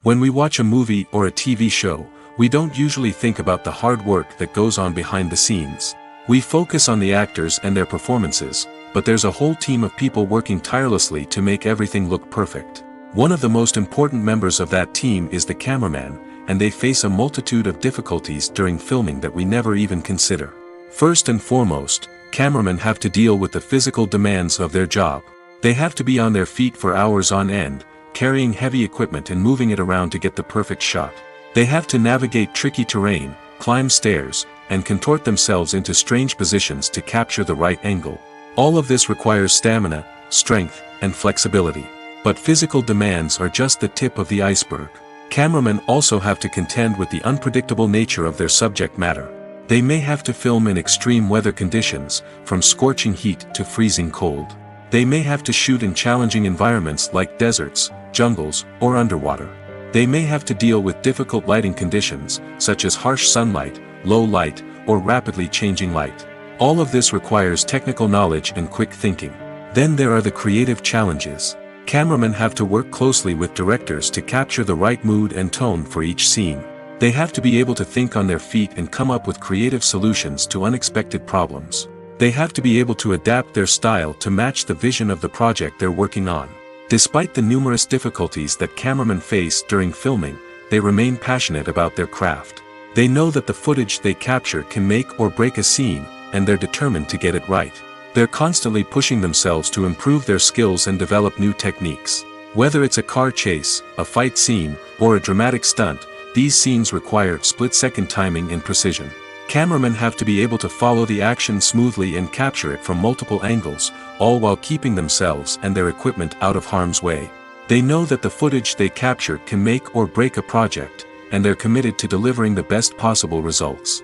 When we watch a movie or a TV show, we don't usually think about the hard work that goes on behind the scenes. We focus on the actors and their performances, but there's a whole team of people working tirelessly to make everything look perfect. One of the most important members of that team is the cameraman, and they face a multitude of difficulties during filming that we never even consider. First and foremost, cameramen have to deal with the physical demands of their job. They have to be on their feet for hours on end, carrying heavy equipment and moving it around to get the perfect shot. They have to navigate tricky terrain, climb stairs, and contort themselves into strange positions to capture the right angle. All of this requires stamina, strength, and flexibility. But physical demands are just the tip of the iceberg. Cameramen also have to contend with the unpredictable nature of their subject matter. They may have to film in extreme weather conditions, from scorching heat to freezing cold. They may have to shoot in challenging environments like deserts, jungles, or underwater. They may have to deal with difficult lighting conditions, such as harsh sunlight, low light, or rapidly changing light. All of this requires technical knowledge and quick thinking. Then there are the creative challenges. Cameramen have to work closely with directors to capture the right mood and tone for each scene. They have to be able to think on their feet and come up with creative solutions to unexpected problems. They have to be able to adapt their style to match the vision of the project they're working on. Despite the numerous difficulties that cameramen face during filming, they remain passionate about their craft. They know that the footage they capture can make or break a scene, and they're determined to get it right. They're constantly pushing themselves to improve their skills and develop new techniques. Whether it's a car chase, a fight scene, or a dramatic stunt, these scenes require split-second timing and precision. Cameramen have to be able to follow the action smoothly and capture it from multiple angles, all while keeping themselves and their equipment out of harm's way. They know that the footage they capture can make or break a project, and they're committed to delivering the best possible results.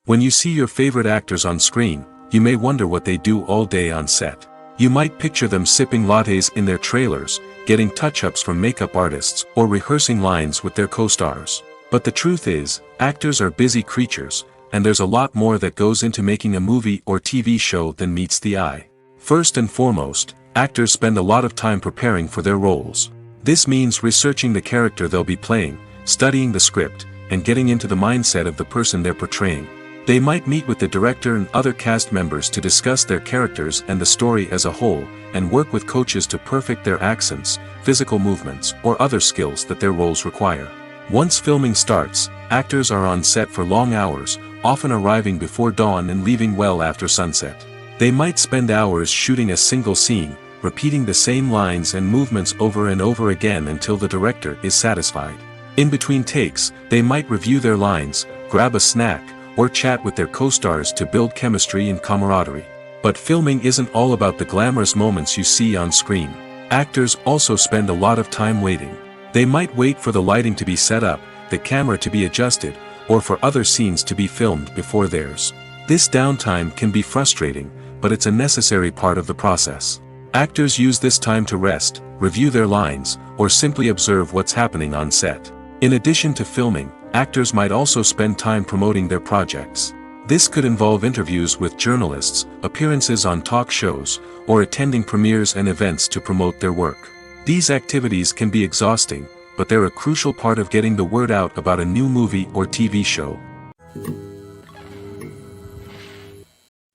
When you see your favorite actors on screen, you may wonder what they do all day on set. You might picture them sipping lattes in their trailers, getting touch-ups from makeup artists, or rehearsing lines with their co-stars. But the truth is, actors are busy creatures, and there's a lot more that goes into making a movie or TV show than meets the eye. First and foremost, actors spend a lot of time preparing for their roles. This means researching the character they'll be playing, studying the script, and getting into the mindset of the person they're portraying. They might meet with the director and other cast members to discuss their characters and the story as a whole, and work with coaches to perfect their accents, physical movements, or other skills that their roles require. Once filming starts, actors are on set for long hours, often arriving before dawn and leaving well after sunset. They might spend hours shooting a single scene, repeating the same lines and movements over and over again until the director is satisfied. In between takes, they might review their lines, grab a snack, or chat with their co-stars to build chemistry and camaraderie. But filming isn't all about the glamorous moments you see on screen. Actors also spend a lot of time waiting. They might wait for the lighting to be set up, the camera to be adjusted, or for other scenes to be filmed before theirs. This downtime can be frustrating, but it's a necessary part of the process. Actors use this time to rest, review their lines, or simply observe what's happening on set. In addition to filming, actors might also spend time promoting their projects. This could involve interviews with journalists, appearances on talk shows, or attending premieres and events to promote their work. These activities can be exhausting, but they're a crucial part of getting the word out about a new movie or TV show.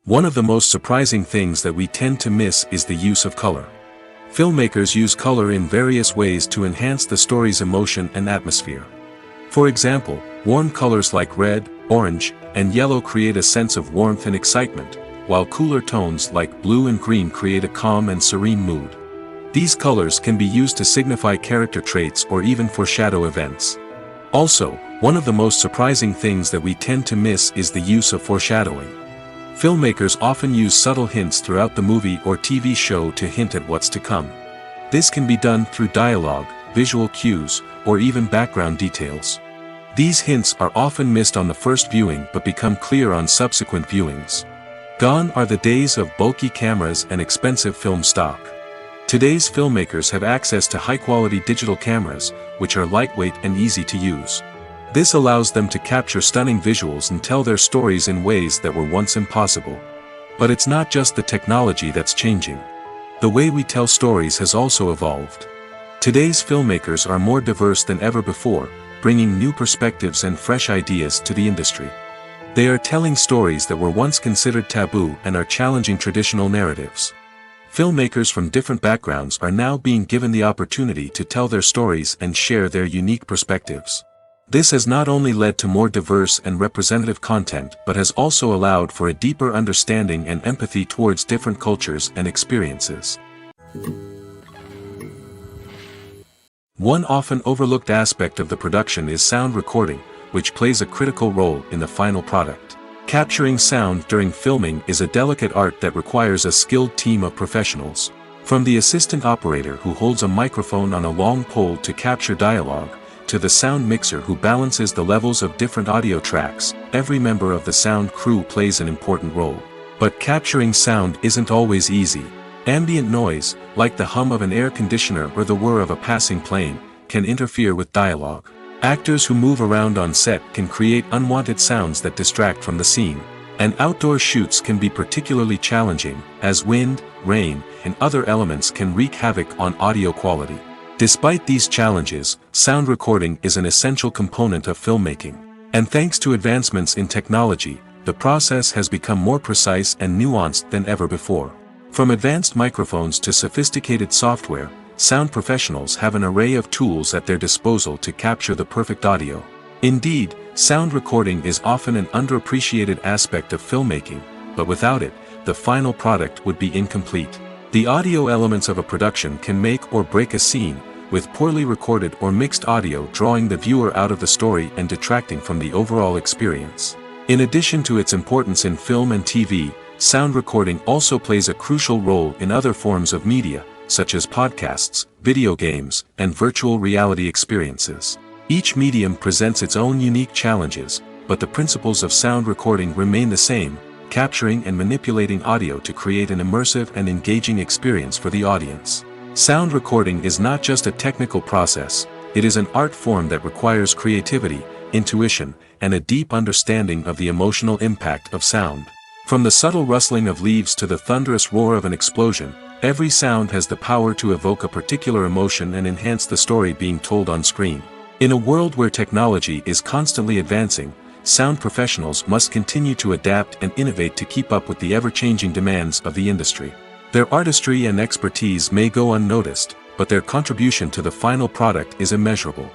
One of the most surprising things that we tend to miss is the use of color. Filmmakers use color in various ways to enhance the story's emotion and atmosphere. For example, warm colors like red, orange, and yellow create a sense of warmth and excitement, while cooler tones like blue and green create a calm and serene mood. These colors can be used to signify character traits or even foreshadow events. Also, one of the most surprising things that we tend to miss is the use of foreshadowing. Filmmakers often use subtle hints throughout the movie or TV show to hint at what's to come. This can be done through dialogue, visual cues, or even background details. These hints are often missed on the first viewing but become clear on subsequent viewings. Gone are the days of bulky cameras and expensive film stock. Today's filmmakers have access to high-quality digital cameras, which are lightweight and easy to use. This allows them to capture stunning visuals and tell their stories in ways that were once impossible. But it's not just the technology that's changing. The way we tell stories has also evolved. Today's filmmakers are more diverse than ever before, bringing new perspectives and fresh ideas to the industry. They are telling stories that were once considered taboo and are challenging traditional narratives. Filmmakers from different backgrounds are now being given the opportunity to tell their stories and share their unique perspectives. This has not only led to more diverse and representative content but has also allowed for a deeper understanding and empathy towards different cultures and experiences. One often overlooked aspect of the production is sound recording, which plays a critical role in the final product. Capturing sound during filming is a delicate art that requires a skilled team of professionals. From the assistant operator who holds a microphone on a long pole to capture dialogue, to the sound mixer who balances the levels of different audio tracks, every member of the sound crew plays an important role. But capturing sound isn't always easy. Ambient noise, like the hum of an air conditioner or the whir of a passing plane, can interfere with dialogue. Actors who move around on set can create unwanted sounds that distract from the scene. And outdoor shoots can be particularly challenging, as wind, rain, and other elements can wreak havoc on audio quality. Despite these challenges, sound recording is an essential component of filmmaking. And thanks to advancements in technology, the process has become more precise and nuanced than ever before. From advanced microphones to sophisticated software, sound professionals have an array of tools at their disposal to capture the perfect audio. Indeed, sound recording is often an underappreciated aspect of filmmaking, but without it, the final product would be incomplete. The audio elements of a production can make or break a scene, with poorly recorded or mixed audio drawing the viewer out of the story and detracting from the overall experience. In addition to its importance in film and TV, sound recording also plays a crucial role in other forms of media, such as podcasts, video games, and virtual reality experiences. Each medium presents its own unique challenges, but the principles of sound recording remain the same: capturing and manipulating audio to create an immersive and engaging experience for the audience. Sound recording is not just a technical process, it is an art form that requires creativity, intuition, and a deep understanding of the emotional impact of sound. From the subtle rustling of leaves to the thunderous roar of an explosion, every sound has the power to evoke a particular emotion and enhance the story being told on screen. In a world where technology is constantly advancing, sound professionals must continue to adapt and innovate to keep up with the ever-changing demands of the industry. Their artistry and expertise may go unnoticed, but their contribution to the final product is immeasurable.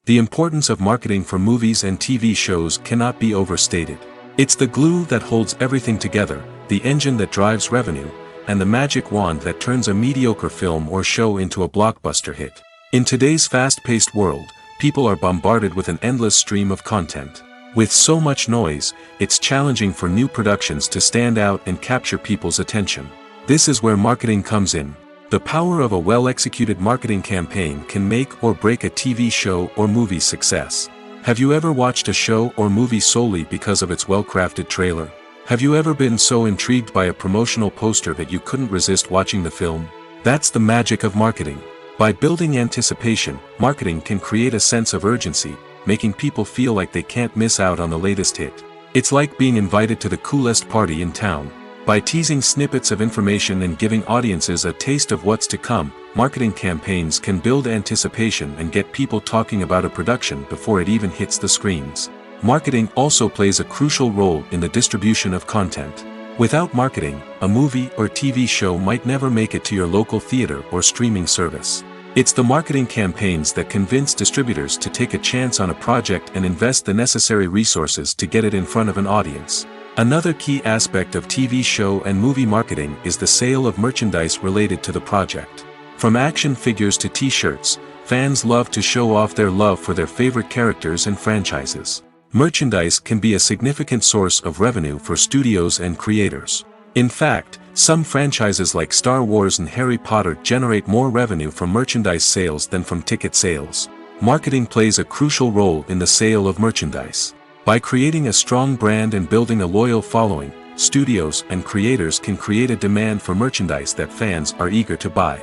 The importance of marketing for movies and TV shows cannot be overstated. It's the glue that holds everything together, the engine that drives revenue, and the magic wand that turns a mediocre film or show into a blockbuster hit. In today's fast-paced world, people are bombarded with an endless stream of content. With so much noise, it's challenging for new productions to stand out and capture people's attention. This is where marketing comes in. The power of a well-executed marketing campaign can make or break a TV show or movie's success. Have you ever watched a show or movie solely because of its well-crafted trailer? Have you ever been so intrigued by a promotional poster that you couldn't resist watching the film? That's the magic of marketing. By building anticipation, marketing can create a sense of urgency, making people feel like they can't miss out on the latest hit. It's like being invited to the coolest party in town. By teasing snippets of information and giving audiences a taste of what's to come, marketing campaigns can build anticipation and get people talking about a production before it even hits the screens. Marketing also plays a crucial role in the distribution of content. Without marketing, a movie or TV show might never make it to your local theater or streaming service. It's the marketing campaigns that convince distributors to take a chance on a project and invest the necessary resources to get it in front of an audience. Another key aspect of TV show and movie marketing is the sale of merchandise related to the project. From action figures to t-shirts, fans love to show off their love for their favorite characters and franchises. Merchandise can be a significant source of revenue for studios and creators. In fact, some franchises like Star Wars and Harry Potter generate more revenue from merchandise sales than from ticket sales. Marketing plays a crucial role in the sale of merchandise. By creating a strong brand and building a loyal following, studios and creators can create a demand for merchandise that fans are eager to buy.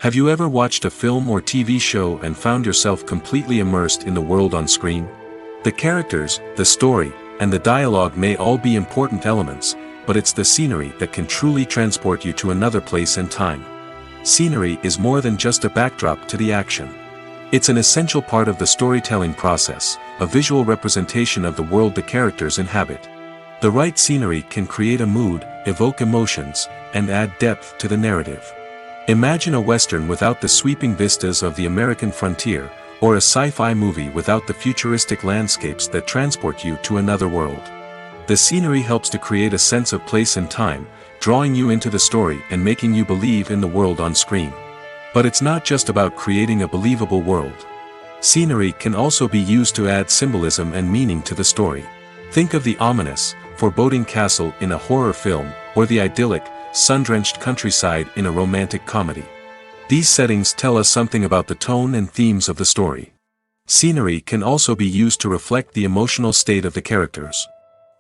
Have you ever watched a film or TV show and found yourself completely immersed in the world on screen? The characters, the story, and the dialogue may all be important elements, but it's the scenery that can truly transport you to another place and time. Scenery is more than just a backdrop to the action. It's an essential part of the storytelling process, a visual representation of the world the characters inhabit. The right scenery can create a mood, evoke emotions, and add depth to the narrative. Imagine a Western without the sweeping vistas of the American frontier, or a sci-fi movie without the futuristic landscapes that transport you to another world. The scenery helps to create a sense of place and time, drawing you into the story and making you believe in the world on screen. But it's not just about creating a believable world. Scenery can also be used to add symbolism and meaning to the story. Think of the ominous, foreboding castle in a horror film, or the idyllic, sun-drenched countryside in a romantic comedy. These settings tell us something about the tone and themes of the story. Scenery can also be used to reflect the emotional state of the characters.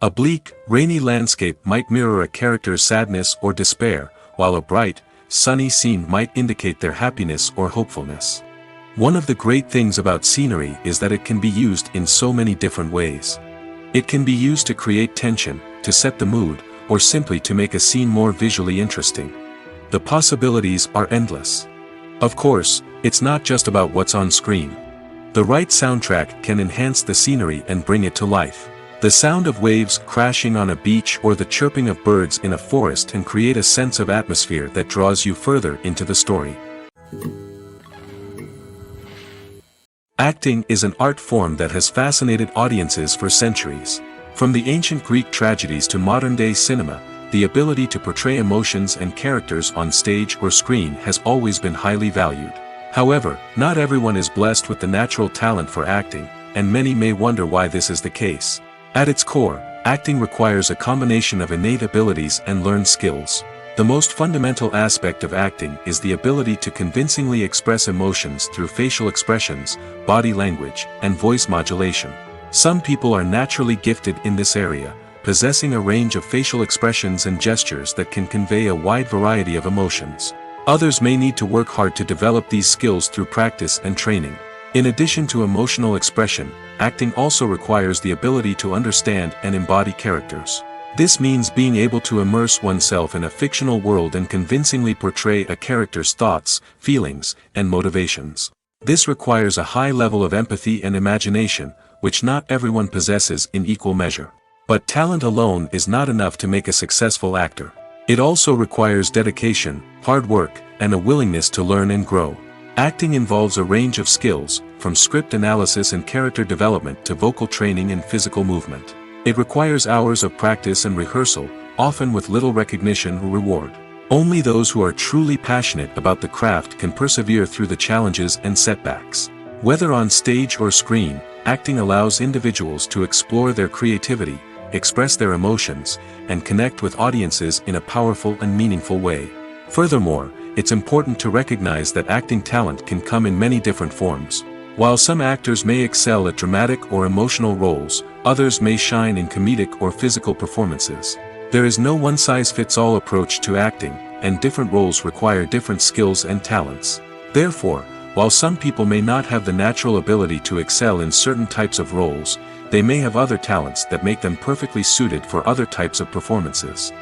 A bleak, rainy landscape might mirror a character's sadness or despair, while a bright, sunny scene might indicate their happiness or hopefulness. One of the great things about scenery is that it can be used in so many different ways. It can be used to create tension, to set the mood, or simply to make a scene more visually interesting. The possibilities are endless. Of course, it's not just about what's on screen. The right soundtrack can enhance the scenery and bring it to life. The sound of waves crashing on a beach or the chirping of birds in a forest can create a sense of atmosphere that draws you further into the story. Acting is an art form that has fascinated audiences for centuries. From the ancient Greek tragedies to modern-day cinema, the ability to portray emotions and characters on stage or screen has always been highly valued. However, not everyone is blessed with the natural talent for acting, and many may wonder why this is the case. At its core, acting requires a combination of innate abilities and learned skills. The most fundamental aspect of acting is the ability to convincingly express emotions through facial expressions, body language, and voice modulation. Some people are naturally gifted in this area, possessing a range of facial expressions and gestures that can convey a wide variety of emotions. Others may need to work hard to develop these skills through practice and training. In addition to emotional expression, acting also requires the ability to understand and embody characters. This means being able to immerse oneself in a fictional world and convincingly portray a character's thoughts, feelings, and motivations. This requires a high level of empathy and imagination, which not everyone possesses in equal measure. But talent alone is not enough to make a successful actor. It also requires dedication, hard work, and a willingness to learn and grow. Acting involves a range of skills, from script analysis and character development to vocal training and physical movement. It requires hours of practice and rehearsal, often with little recognition or reward. Only those who are truly passionate about the craft can persevere through the challenges and setbacks. Whether on stage or screen, acting allows individuals to explore their creativity, express their emotions, and connect with audiences in a powerful and meaningful way. Furthermore, it's important to recognize that acting talent can come in many different forms. While some actors may excel at dramatic or emotional roles, others may shine in comedic or physical performances. There is no one-size-fits-all approach to acting, and different roles require different skills and talents. Therefore, while some people may not have the natural ability to excel in certain types of roles, they may have other talents that make them perfectly suited for other types of performances.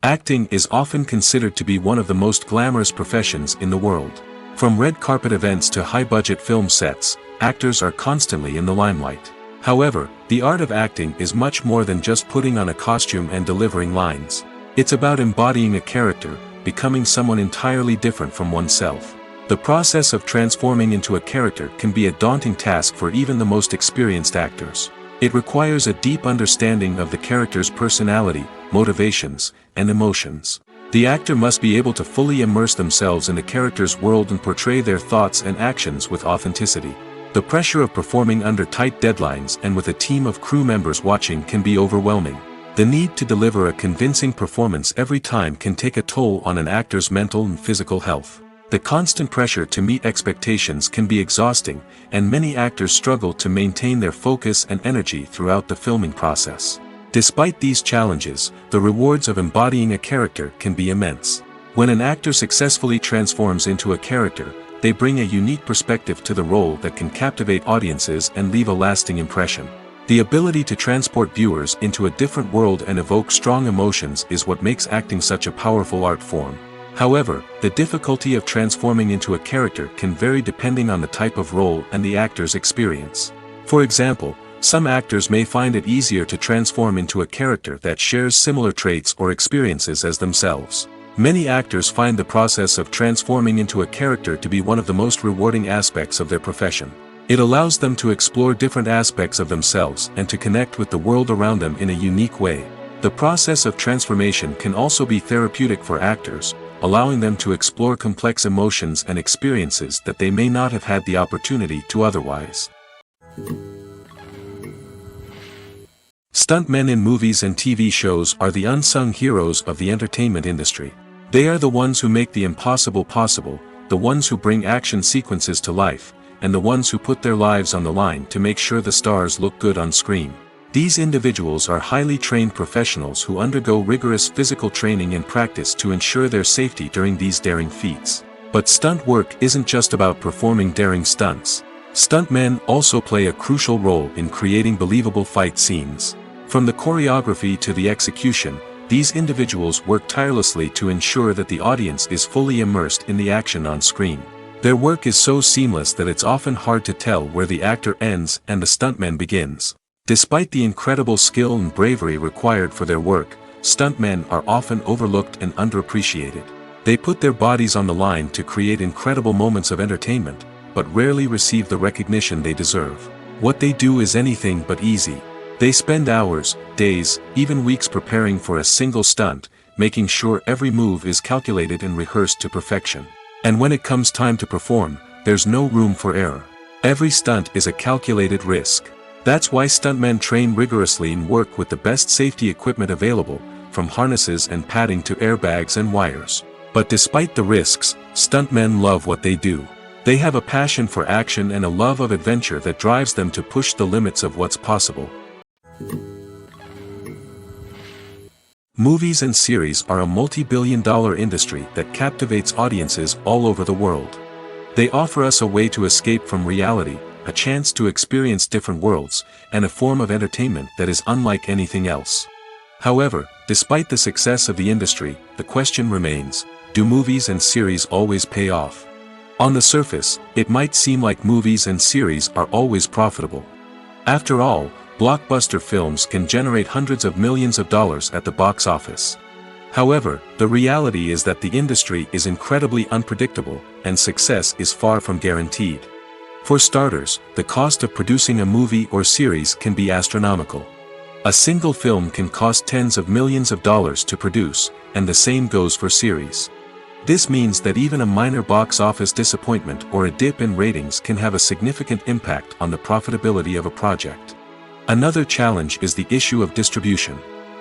Acting is often considered to be one of the most glamorous professions in the world. From red carpet events to high-budget film sets, actors are constantly in the limelight. However, the art of acting is much more than just putting on a costume and delivering lines. It's about embodying a character, becoming someone entirely different from oneself. The process of transforming into a character can be a daunting task for even the most experienced actors. It requires a deep understanding of the character's personality, motivations, and emotions. The actor must be able to fully immerse themselves in the character's world and portray their thoughts and actions with authenticity. The pressure of performing under tight deadlines and with a team of crew members watching can be overwhelming. The need to deliver a convincing performance every time can take a toll on an actor's mental and physical health. The constant pressure to meet expectations can be exhausting, and many actors struggle to maintain their focus and energy throughout the filming process. Despite these challenges, the rewards of embodying a character can be immense. When an actor successfully transforms into a character, they bring a unique perspective to the role that can captivate audiences and leave a lasting impression. The ability to transport viewers into a different world and evoke strong emotions is what makes acting such a powerful art form. However, the difficulty of transforming into a character can vary depending on the type of role and the actor's experience. For example, some actors may find it easier to transform into a character that shares similar traits or experiences as themselves. Many actors find the process of transforming into a character to be one of the most rewarding aspects of their profession. It allows them to explore different aspects of themselves and to connect with the world around them in a unique way. The process of transformation can also be therapeutic for actors, allowing them to explore complex emotions and experiences that they may not have had the opportunity to otherwise. Stuntmen in movies and TV shows are the unsung heroes of the entertainment industry. They are the ones who make the impossible possible, the ones who bring action sequences to life, and the ones who put their lives on the line to make sure the stars look good on screen. These individuals are highly trained professionals who undergo rigorous physical training and practice to ensure their safety during these daring feats. But stunt work isn't just about performing daring stunts. Stuntmen also play a crucial role in creating believable fight scenes. From the choreography to the execution, these individuals work tirelessly to ensure that the audience is fully immersed in the action on screen. Their work is so seamless that it's often hard to tell where the actor ends and the stuntman begins. Despite the incredible skill and bravery required for their work, stuntmen are often overlooked and underappreciated. They put their bodies on the line to create incredible moments of entertainment, but rarely receive the recognition they deserve. What they do is anything but easy. They spend hours, days, even weeks preparing for a single stunt, making sure every move is calculated and rehearsed to perfection. And when it comes time to perform, there's no room for error. Every stunt is a calculated risk. That's why stuntmen train rigorously and work with the best safety equipment available, from harnesses and padding to airbags and wires. But despite the risks, stuntmen love what they do. They have a passion for action and a love of adventure that drives them to push the limits of what's possible. Movies and series are a multi-billion-dollar industry that captivates audiences all over the world. They offer us a way to escape from reality, a chance to experience different worlds, and a form of entertainment that is unlike anything else. However, despite the success of the industry, the question remains, do movies and series always pay off? On the surface, it might seem like movies and series are always profitable. After all, blockbuster films can generate hundreds of millions of dollars at the box office. However, the reality is that the industry is incredibly unpredictable, and success is far from guaranteed. For starters, the cost of producing a movie or series can be astronomical. A single film can cost tens of millions of dollars to produce, and the same goes for series. This means that even a minor box office disappointment or a dip in ratings can have a significant impact on the profitability of a project. Another challenge is the issue of distribution.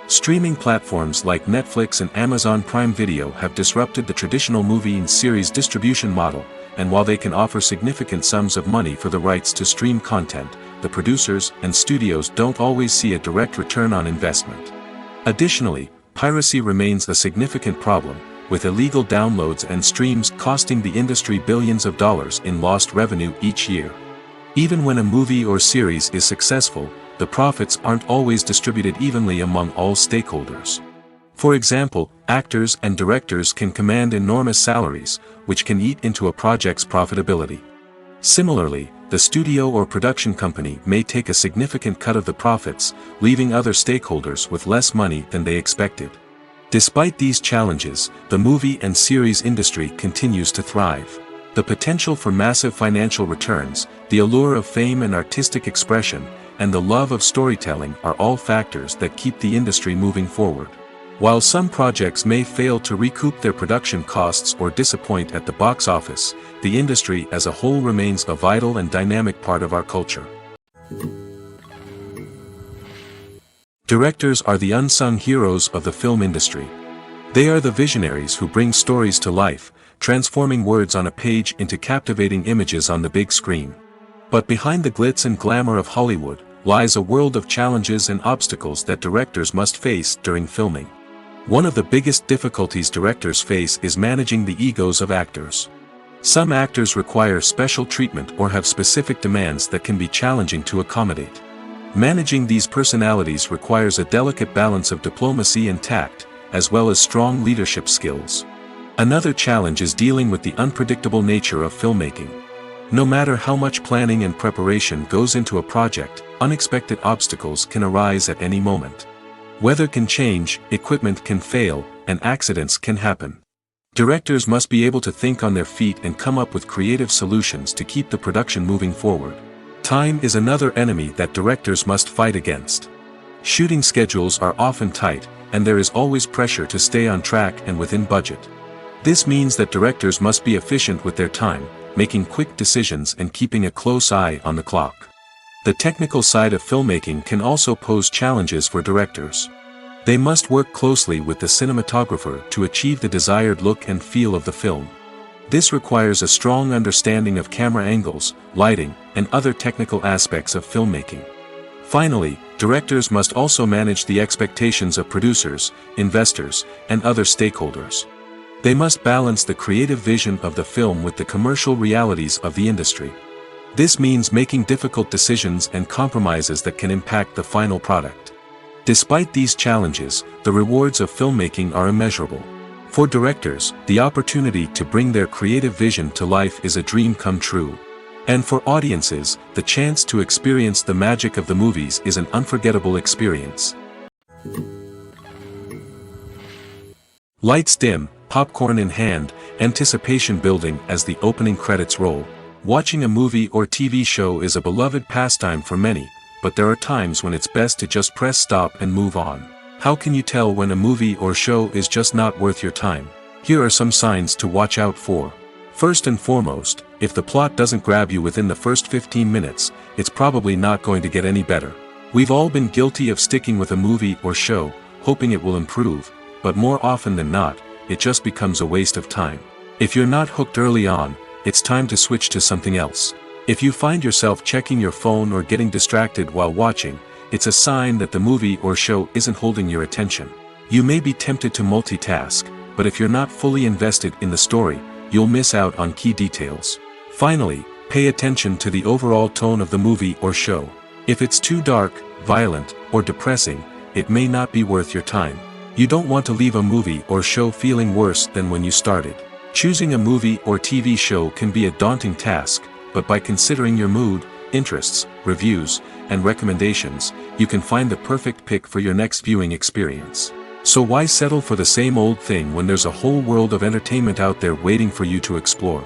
Streaming platforms like Netflix and Amazon Prime Video have disrupted the traditional movie and series distribution model, and while they can offer significant sums of money for the rights to stream content, the producers and studios don't always see a direct return on investment. Additionally, piracy remains a significant problem, with illegal downloads and streams costing the industry billions of dollars in lost revenue each year. Even when a movie or series is successful, the profits aren't always distributed evenly among all stakeholders. For example, actors and directors can command enormous salaries, which can eat into a project's profitability. Similarly, the studio or production company may take a significant cut of the profits, leaving other stakeholders with less money than they expected. Despite these challenges, the movie and series industry continues to thrive. The potential for massive financial returns, the allure of fame and artistic expression, and the love of storytelling are all factors that keep the industry moving forward. While some projects may fail to recoup their production costs or disappoint at the box office, the industry as a whole remains a vital and dynamic part of our culture. Directors are the unsung heroes of the film industry. They are the visionaries who bring stories to life, transforming words on a page into captivating images on the big screen. But behind the glitz and glamour of Hollywood lies a world of challenges and obstacles that directors must face during filming. One of the biggest difficulties directors face is managing the egos of actors. Some actors require special treatment or have specific demands that can be challenging to accommodate. Managing these personalities requires a delicate balance of diplomacy and tact, as well as strong leadership skills. Another challenge is dealing with the unpredictable nature of filmmaking. No matter how much planning and preparation goes into a project, unexpected obstacles can arise at any moment. Weather can change, equipment can fail, and accidents can happen. Directors must be able to think on their feet and come up with creative solutions to keep the production moving forward. Time is another enemy that directors must fight against. Shooting schedules are often tight, and there is always pressure to stay on track and within budget. This means that directors must be efficient with their time, making quick decisions and keeping a close eye on the clock. The technical side of filmmaking can also pose challenges for directors. They must work closely with the cinematographer to achieve the desired look and feel of the film. This requires a strong understanding of camera angles, lighting, and other technical aspects of filmmaking. Finally, directors must also manage the expectations of producers, investors, and other stakeholders. They must balance the creative vision of the film with the commercial realities of the industry. This means making difficult decisions and compromises that can impact the final product. Despite these challenges, the rewards of filmmaking are immeasurable. For directors, the opportunity to bring their creative vision to life is a dream come true. And for audiences, the chance to experience the magic of the movies is an unforgettable experience. Lights dim, popcorn in hand, anticipation building as the opening credits roll. Watching a movie or TV show is a beloved pastime for many, but there are times when it's best to just press stop and move on. How can you tell when a movie or show is just not worth your time? Here are some signs to watch out for. First and foremost, If the plot doesn't grab you within the first 15 minutes, it's probably not going to get any better. We've all been guilty of sticking with a movie or show, hoping it will improve, but more often than not, it just becomes a waste of time. If you're not hooked early on, it's time to switch to something else. If you find yourself checking your phone or getting distracted while watching, it's a sign that the movie or show isn't holding your attention. You may be tempted to multitask, but if you're not fully invested in the story, you'll miss out on key details. Finally, pay attention to the overall tone of the movie or show. If it's too dark, violent, or depressing, it may not be worth your time. You don't want to leave a movie or show feeling worse than when you started. Choosing a movie or TV show can be a daunting task, but by considering your mood, interests, reviews, and recommendations, you can find the perfect pick for your next viewing experience. So why settle for the same old thing when there's a whole world of entertainment out there waiting for you to explore?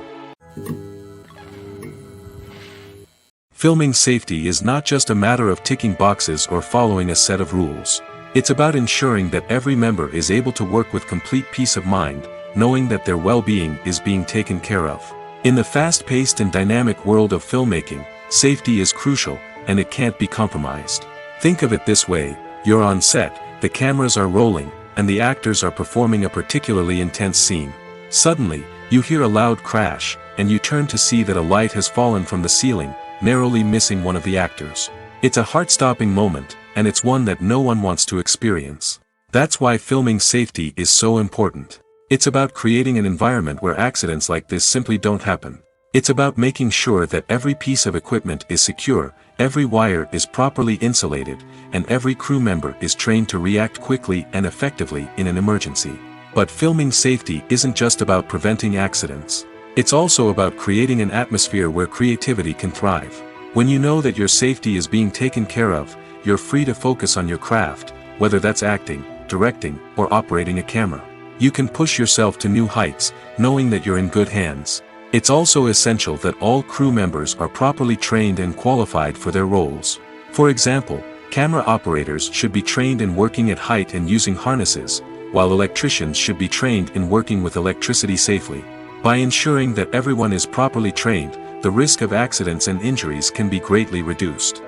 Filming safety is not just a matter of ticking boxes or following a set of rules. It's about ensuring that every member is able to work with complete peace of mind, knowing that their well-being is being taken care of. In the fast-paced and dynamic world of filmmaking, safety is crucial, and it can't be compromised. Think of it this way: you're on set, the cameras are rolling, and the actors are performing a particularly intense scene. Suddenly, you hear a loud crash, and you turn to see that a light has fallen from the ceiling, narrowly missing one of the actors. It's a heart-stopping moment, and it's one that no one wants to experience. That's why filming safety is so important. It's about creating an environment where accidents like this simply don't happen. It's about making sure that every piece of equipment is secure, every wire is properly insulated, and every crew member is trained to react quickly and effectively in an emergency. But filming safety isn't just about preventing accidents. It's also about creating an atmosphere where creativity can thrive. When you know that your safety is being taken care of, you're free to focus on your craft, whether that's acting, directing, or operating a camera. You can push yourself to new heights, knowing that you're in good hands. It's also essential that all crew members are properly trained and qualified for their roles. For example, camera operators should be trained in working at height and using harnesses, while electricians should be trained in working with electricity safely. By ensuring that everyone is properly trained, the risk of accidents and injuries can be greatly reduced.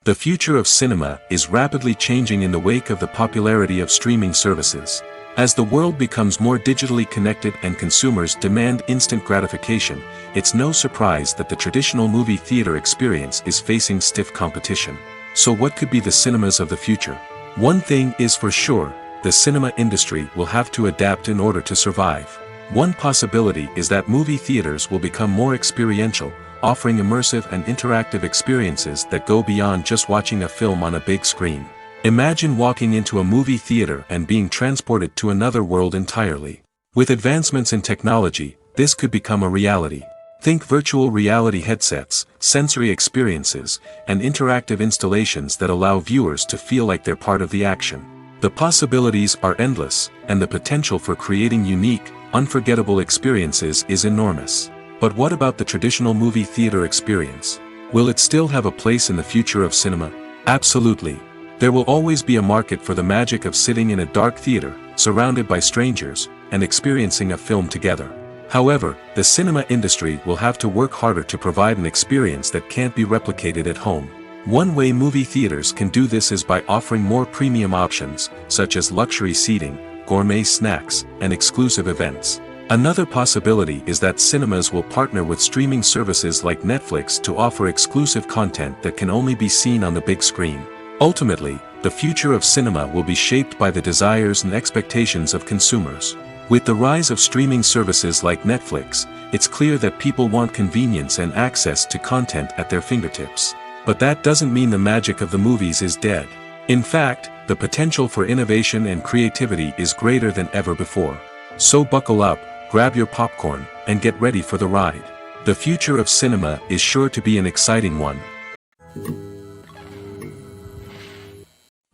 The future of cinema is rapidly changing in the wake of the popularity of streaming services. As the world becomes more digitally connected and consumers demand instant gratification, it's no surprise that the traditional movie theater experience is facing stiff competition. So what could be the cinemas of the future? One thing is for sure: the cinema industry will have to adapt in order to survive. One possibility is that movie theaters will become more experiential, offering immersive and interactive experiences that go beyond just watching a film on a big screen. Imagine walking into a movie theater and being transported to another world entirely. With advancements in technology, this could become a reality. Think virtual reality headsets, sensory experiences, and interactive installations that allow viewers to feel like they're part of the action. The possibilities are endless, and the potential for creating unique, unforgettable experiences is enormous. But what about the traditional movie theater experience? Will it still have a place in the future of cinema? Absolutely. There will always be a market for the magic of sitting in a dark theater, surrounded by strangers, and experiencing a film together. However, the cinema industry will have to work harder to provide an experience that can't be replicated at home. One way movie theaters can do this is by offering more premium options, such as luxury seating, gourmet snacks, and exclusive events. Another possibility is that cinemas will partner with streaming services like Netflix to offer exclusive content that can only be seen on the big screen. Ultimately, the future of cinema will be shaped by the desires and expectations of consumers. With the rise of streaming services like Netflix, it's clear that people want convenience and access to content at their fingertips. But that doesn't mean the magic of the movies is dead. In fact, the potential for innovation and creativity is greater than ever before. So buckle up, grab your popcorn, and get ready for the ride. The future of cinema is sure to be an exciting one.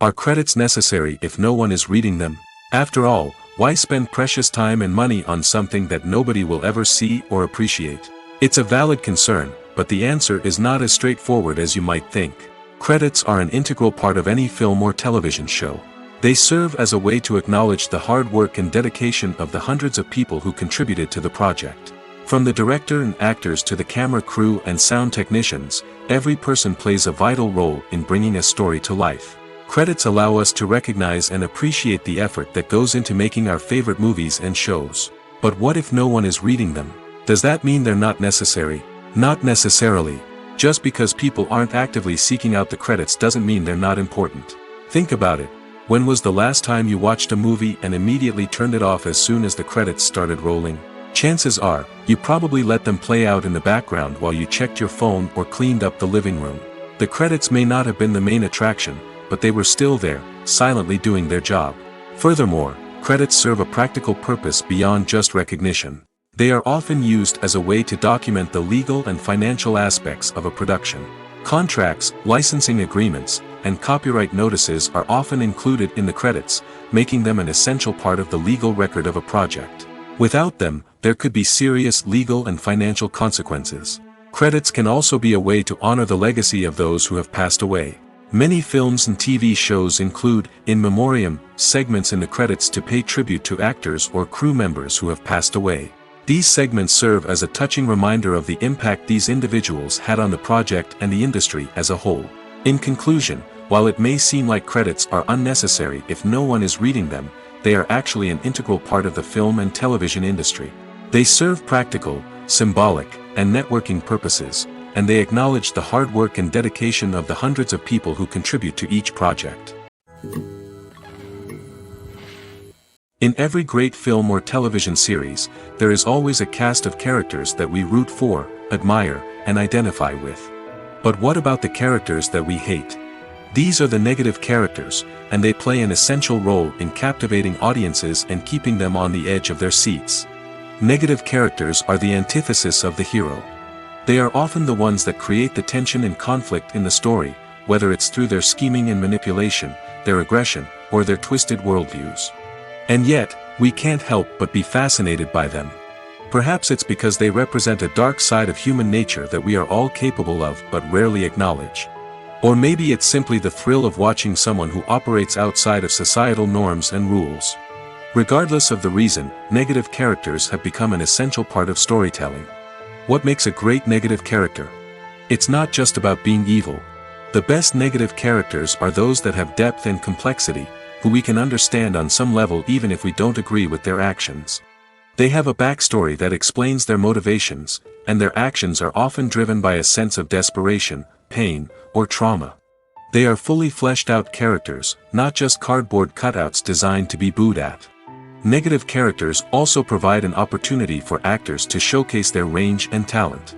Are credits necessary if no one is reading them? After all, why spend precious time and money on something that nobody will ever see or appreciate? It's a valid concern, but the answer is not as straightforward as you might think. Credits are an integral part of any film or television show. They serve as a way to acknowledge the hard work and dedication of the hundreds of people who contributed to the project. From the director and actors to the camera crew and sound technicians, every person plays a vital role in bringing a story to life. Credits allow us to recognize and appreciate the effort that goes into making our favorite movies and shows. But what if no one is reading them? Does that mean they're not necessary? Not necessarily. Just because people aren't actively seeking out the credits doesn't mean they're not important. Think about it. When was the last time you watched a movie and immediately turned it off as soon as the credits started rolling? Chances are, you probably let them play out in the background while you checked your phone or cleaned up the living room. The credits may not have been the main attraction, but they were still there, silently doing their job. Furthermore, credits serve a practical purpose beyond just recognition. They are often used as a way to document the legal and financial aspects of a production. Contracts, licensing agreements, and copyright notices are often included in the credits, making them an essential part of the legal record of a project. Without them, there could be serious legal and financial consequences. Credits can also be a way to honor the legacy of those who have passed away. Many films and TV shows include, in memoriam, segments in the credits to pay tribute to actors or crew members who have passed away. These segments serve as a touching reminder of the impact these individuals had on the project and the industry as a whole. In conclusion, while it may seem like credits are unnecessary if no one is reading them, they are actually an integral part of the film and television industry. They serve practical, symbolic, and networking purposes, and they acknowledge the hard work and dedication of the hundreds of people who contribute to each project. In every great film or television series, there is always a cast of characters that we root for, admire, and identify with. But what about the characters that we hate? These are the negative characters, and they play an essential role in captivating audiences and keeping them on the edge of their seats. Negative characters are the antithesis of the hero. They are often the ones that create the tension and conflict in the story, whether it's through their scheming and manipulation, their aggression, or their twisted worldviews. And yet, we can't help but be fascinated by them. Perhaps it's because they represent a dark side of human nature that we are all capable of but rarely acknowledge. Or maybe it's simply the thrill of watching someone who operates outside of societal norms and rules. Regardless of the reason, negative characters have become an essential part of storytelling. What makes a great negative character? It's not just about being evil. The best negative characters are those that have depth and complexity, who we can understand on some level even if we don't agree with their actions. They have a backstory that explains their motivations, and their actions are often driven by a sense of desperation, pain, or trauma. They are fully fleshed out characters, not just cardboard cutouts designed to be booed at. Negative characters also provide an opportunity for actors to showcase their range and talent.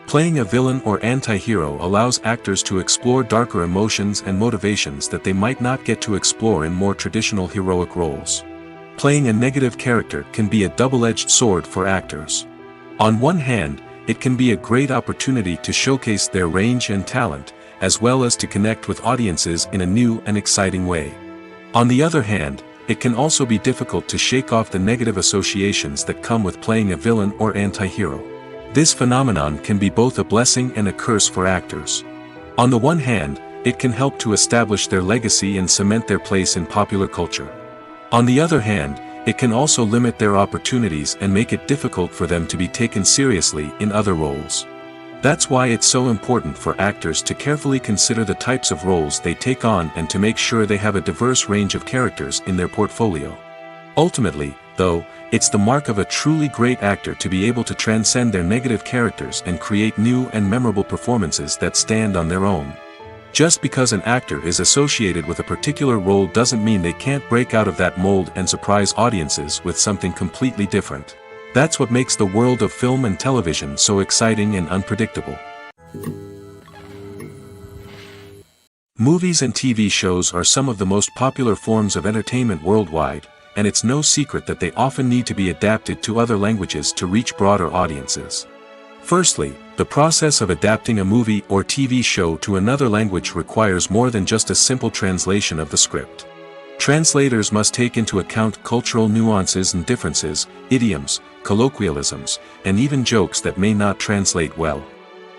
Playing a villain or anti-hero allows actors to explore darker emotions and motivations that they might not get to explore in more traditional heroic roles. Playing a negative character can be a double-edged sword for actors. On one hand, it can be a great opportunity to showcase their range and talent, as well as to connect with audiences in a new and exciting way. On the other hand, it can also be difficult to shake off the negative associations that come with playing a villain or anti-hero. This phenomenon can be both a blessing and a curse for actors. On the one hand, it can help to establish their legacy and cement their place in popular culture. On the other hand, it can also limit their opportunities and make it difficult for them to be taken seriously in other roles. That's why it's so important for actors to carefully consider the types of roles they take on and to make sure they have a diverse range of characters in their portfolio. Ultimately, though, it's the mark of a truly great actor to be able to transcend their negative characters and create new and memorable performances that stand on their own. Just because an actor is associated with a particular role doesn't mean they can't break out of that mold and surprise audiences with something completely different. That's what makes the world of film and television so exciting and unpredictable. Movies and TV shows are some of the most popular forms of entertainment worldwide, and it's no secret that they often need to be adapted to other languages to reach broader audiences. Firstly, the process of adapting a movie or TV show to another language requires more than just a simple translation of the script. Translators must take into account cultural nuances and differences, idioms, colloquialisms, and even jokes that may not translate well.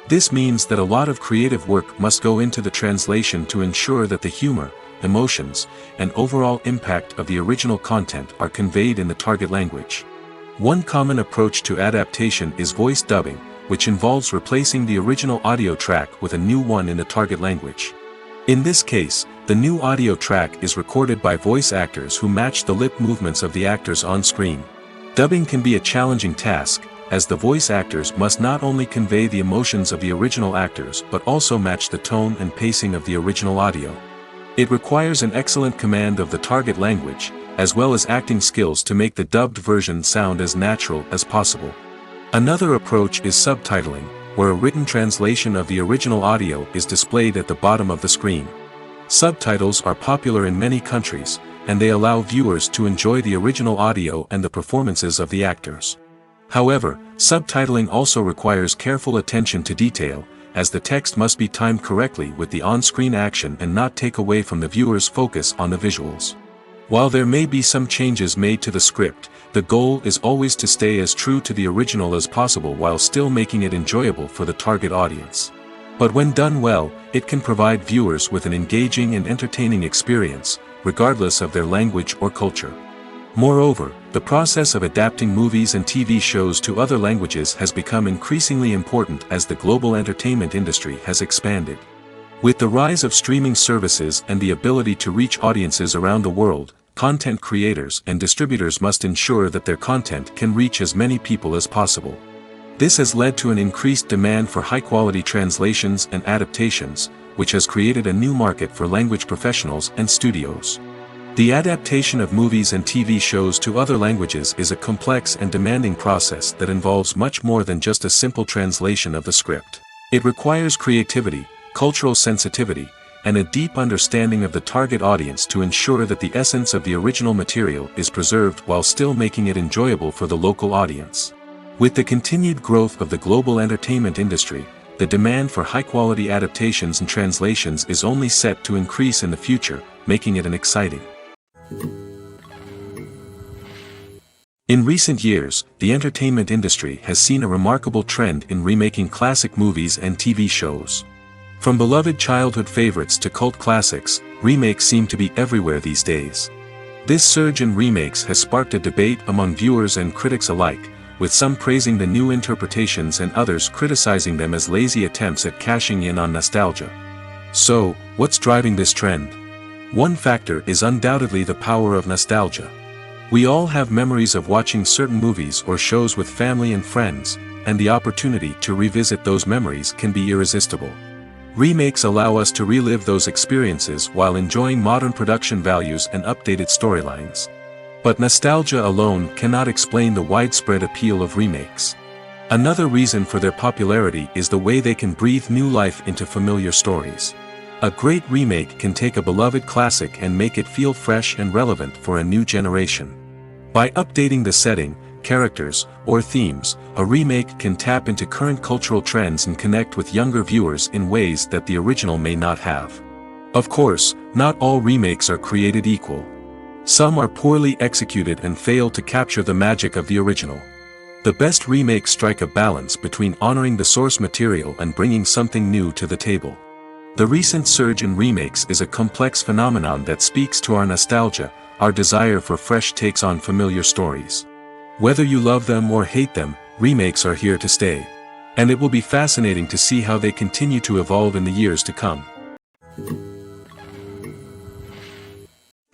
This means that a lot of creative work must go into the translation to ensure that the humor, emotions, and overall impact of the original content are conveyed in the target language. One common approach to adaptation is voice dubbing, which involves replacing the original audio track with a new one in the target language. In this case, the new audio track is recorded by voice actors who match the lip movements of the actors on screen. Dubbing can be a challenging task, as the voice actors must not only convey the emotions of the original actors but also match the tone and pacing of the original audio. It requires an excellent command of the target language, as well as acting skills to make the dubbed version sound as natural as possible. Another approach is subtitling, where a written translation of the original audio is displayed at the bottom of the screen. Subtitles are popular in many countries, and they allow viewers to enjoy the original audio and the performances of the actors. However, subtitling also requires careful attention to detail, as the text must be timed correctly with the on-screen action and not take away from the viewer's focus on the visuals. While there may be some changes made to the script, the goal is always to stay as true to the original as possible while still making it enjoyable for the target audience. But when done well, it can provide viewers with an engaging and entertaining experience, regardless of their language or culture. Moreover, the process of adapting movies and TV shows to other languages has become increasingly important as the global entertainment industry has expanded. With the rise of streaming services and the ability to reach audiences around the world, content creators and distributors must ensure that their content can reach as many people as possible. This has led to an increased demand for high-quality translations and adaptations, which has created a new market for language professionals and studios. The adaptation of movies and TV shows to other languages is a complex and demanding process that involves much more than just a simple translation of the script. It requires creativity, cultural sensitivity, and a deep understanding of the target audience to ensure that the essence of the original material is preserved while still making it enjoyable for the local audience. With the continued growth of the global entertainment industry, the demand for high-quality adaptations and translations is only set to increase in the future, making it an exciting. In recent years, the entertainment industry has seen a remarkable trend in remaking classic movies and TV shows. From beloved childhood favorites to cult classics, remakes seem to be everywhere these days. This surge in remakes has sparked a debate among viewers and critics alike, with some praising the new interpretations and others criticizing them as lazy attempts at cashing in on nostalgia. So, what's driving this trend? One factor is undoubtedly the power of nostalgia. We all have memories of watching certain movies or shows with family and friends, and the opportunity to revisit those memories can be irresistible. Remakes allow us to relive those experiences while enjoying modern production values and updated storylines. But nostalgia alone cannot explain the widespread appeal of remakes. Another reason for their popularity is the way they can breathe new life into familiar stories. A great remake can take a beloved classic and make it feel fresh and relevant for a new generation. By updating the setting, characters, or themes, a remake can tap into current cultural trends and connect with younger viewers in ways that the original may not have. Of course, not all remakes are created equal. Some are poorly executed and fail to capture the magic of the original. The best remakes strike a balance between honoring the source material and bringing something new to the table. The recent surge in remakes is a complex phenomenon that speaks to our nostalgia, our desire for fresh takes on familiar stories. Whether you love them or hate them, remakes are here to stay. And it will be fascinating to see how they continue to evolve in the years to come.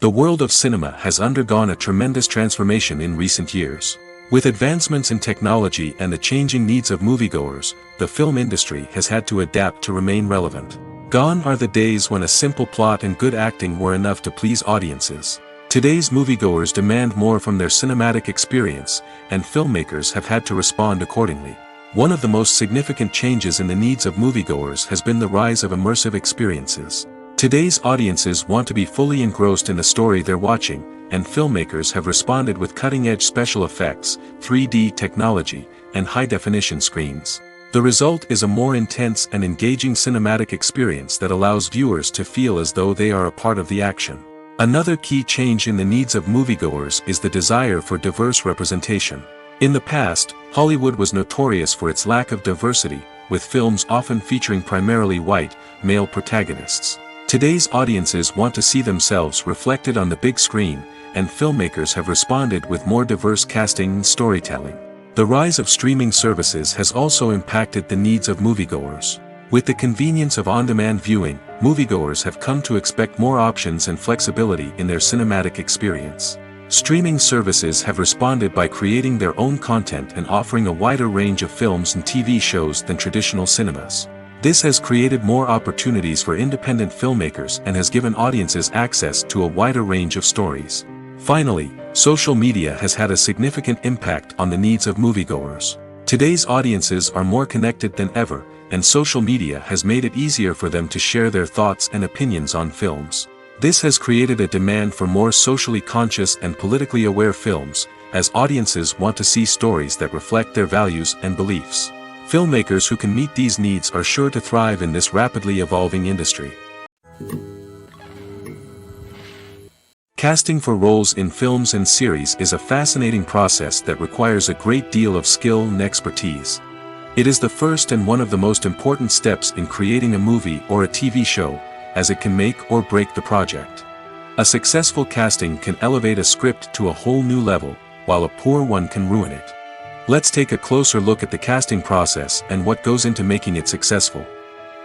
The world of cinema has undergone a tremendous transformation in recent years. With advancements in technology and the changing needs of moviegoers, the film industry has had to adapt to remain relevant. Gone are the days when a simple plot and good acting were enough to please audiences. Today's moviegoers demand more from their cinematic experience, and filmmakers have had to respond accordingly. One of the most significant changes in the needs of moviegoers has been the rise of immersive experiences. Today's audiences want to be fully engrossed in the story they're watching, and filmmakers have responded with cutting-edge special effects, 3D technology, and high-definition screens. The result is a more intense and engaging cinematic experience that allows viewers to feel as though they are a part of the action. Another key change in the needs of moviegoers is the desire for diverse representation. In the past, Hollywood was notorious for its lack of diversity, with films often featuring primarily white, male protagonists. Today's audiences want to see themselves reflected on the big screen, and filmmakers have responded with more diverse casting and storytelling. The rise of streaming services has also impacted the needs of moviegoers. With the convenience of on-demand viewing, moviegoers have come to expect more options and flexibility in their cinematic experience. Streaming services have responded by creating their own content and offering a wider range of films and TV shows than traditional cinemas. This has created more opportunities for independent filmmakers and has given audiences access to a wider range of stories. Finally, social media has had a significant impact on the needs of moviegoers. Today's audiences are more connected than ever, and social media has made it easier for them to share their thoughts and opinions on films. This has created a demand for more socially conscious and politically aware films, as audiences want to see stories that reflect their values and beliefs. Filmmakers who can meet these needs are sure to thrive in this rapidly evolving industry. Casting for roles in films and series is a fascinating process that requires a great deal of skill and expertise. It is the first and one of the most important steps in creating a movie or a TV show, as it can make or break the project. A successful casting can elevate a script to a whole new level, while a poor one can ruin it. Let's take a closer look at the casting process and what goes into making it successful.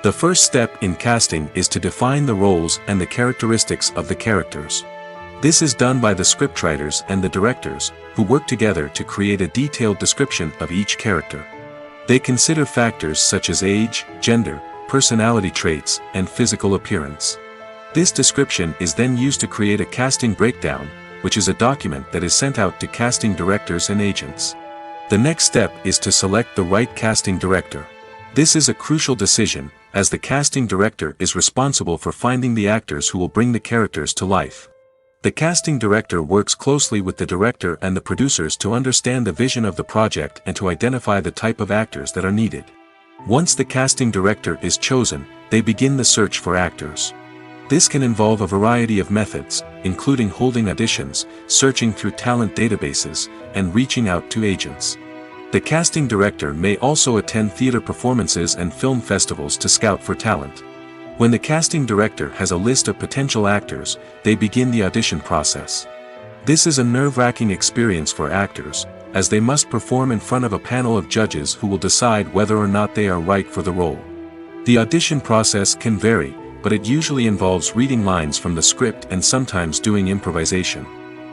The first step in casting is to define the roles and the characteristics of the characters. This is done by the scriptwriters and the directors, who work together to create a detailed description of each character. They consider factors such as age, gender, personality traits, and physical appearance. This description is then used to create a casting breakdown, which is a document that is sent out to casting directors and agents. The next step is to select the right casting director. This is a crucial decision, as the casting director is responsible for finding the actors who will bring the characters to life. The casting director works closely with the director and the producers to understand the vision of the project and to identify the type of actors that are needed. Once the casting director is chosen, they begin the search for actors. This can involve a variety of methods, including holding auditions, searching through talent databases, and reaching out to agents. The casting director may also attend theater performances and film festivals to scout for talent. When the casting director has a list of potential actors, they begin the audition process. This is a nerve-wracking experience for actors, as they must perform in front of a panel of judges who will decide whether or not they are right for the role. The audition process can vary, but it usually involves reading lines from the script and sometimes doing improvisation.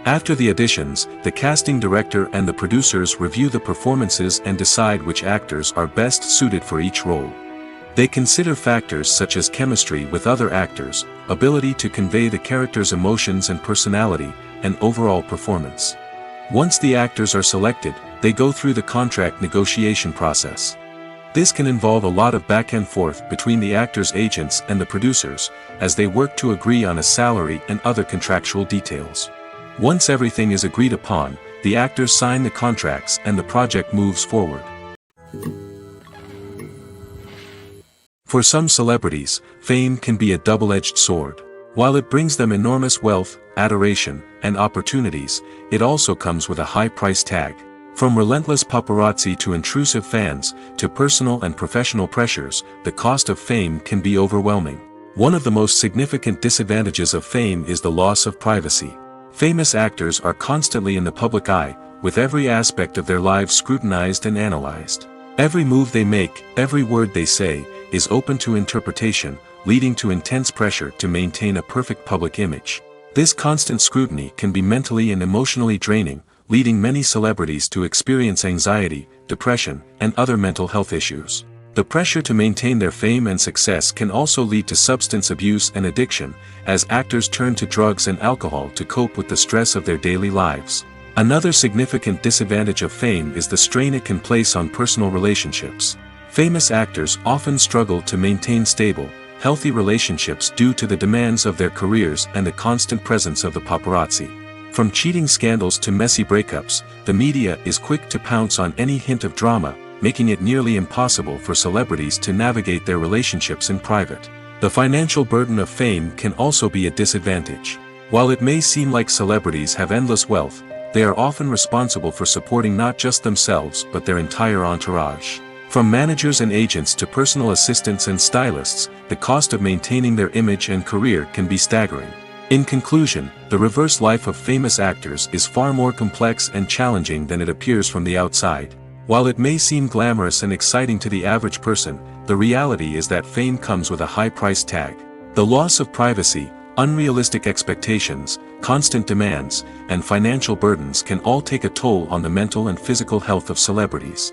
After the auditions, the casting director and the producers review the performances and decide which actors are best suited for each role. They consider factors such as chemistry with other actors, ability to convey the character's emotions and personality, and overall performance. Once the actors are selected, they go through the contract negotiation process. This can involve a lot of back and forth between the actors' agents and the producers, as they work to agree on a salary and other contractual details. Once everything is agreed upon, the actors sign the contracts and the project moves forward. For some celebrities, fame can be a double-edged sword. While it brings them enormous wealth, adoration, and opportunities, it also comes with a high price tag. From relentless paparazzi to intrusive fans, to personal and professional pressures, the cost of fame can be overwhelming. One of the most significant disadvantages of fame is the loss of privacy. Famous actors are constantly in the public eye, with every aspect of their lives scrutinized and analyzed. Every move they make, every word they say, is open to interpretation, leading to intense pressure to maintain a perfect public image. This constant scrutiny can be mentally and emotionally draining, leading many celebrities to experience anxiety, depression, and other mental health issues. The pressure to maintain their fame and success can also lead to substance abuse and addiction, as actors turn to drugs and alcohol to cope with the stress of their daily lives. Another significant disadvantage of fame is the strain it can place on personal relationships. Famous actors often struggle to maintain stable, healthy relationships due to the demands of their careers and the constant presence of the paparazzi. From cheating scandals to messy breakups, the media is quick to pounce on any hint of drama, making it nearly impossible for celebrities to navigate their relationships in private. The financial burden of fame can also be a disadvantage. While it may seem like celebrities have endless wealth, they are often responsible for supporting not just themselves but their entire entourage. From managers and agents to personal assistants and stylists, the cost of maintaining their image and career can be staggering. In conclusion, the reverse life of famous actors is far more complex and challenging than it appears from the outside. While it may seem glamorous and exciting to the average person, the reality is that fame comes with a high price tag. The loss of privacy, unrealistic expectations, constant demands, and financial burdens can all take a toll on the mental and physical health of celebrities.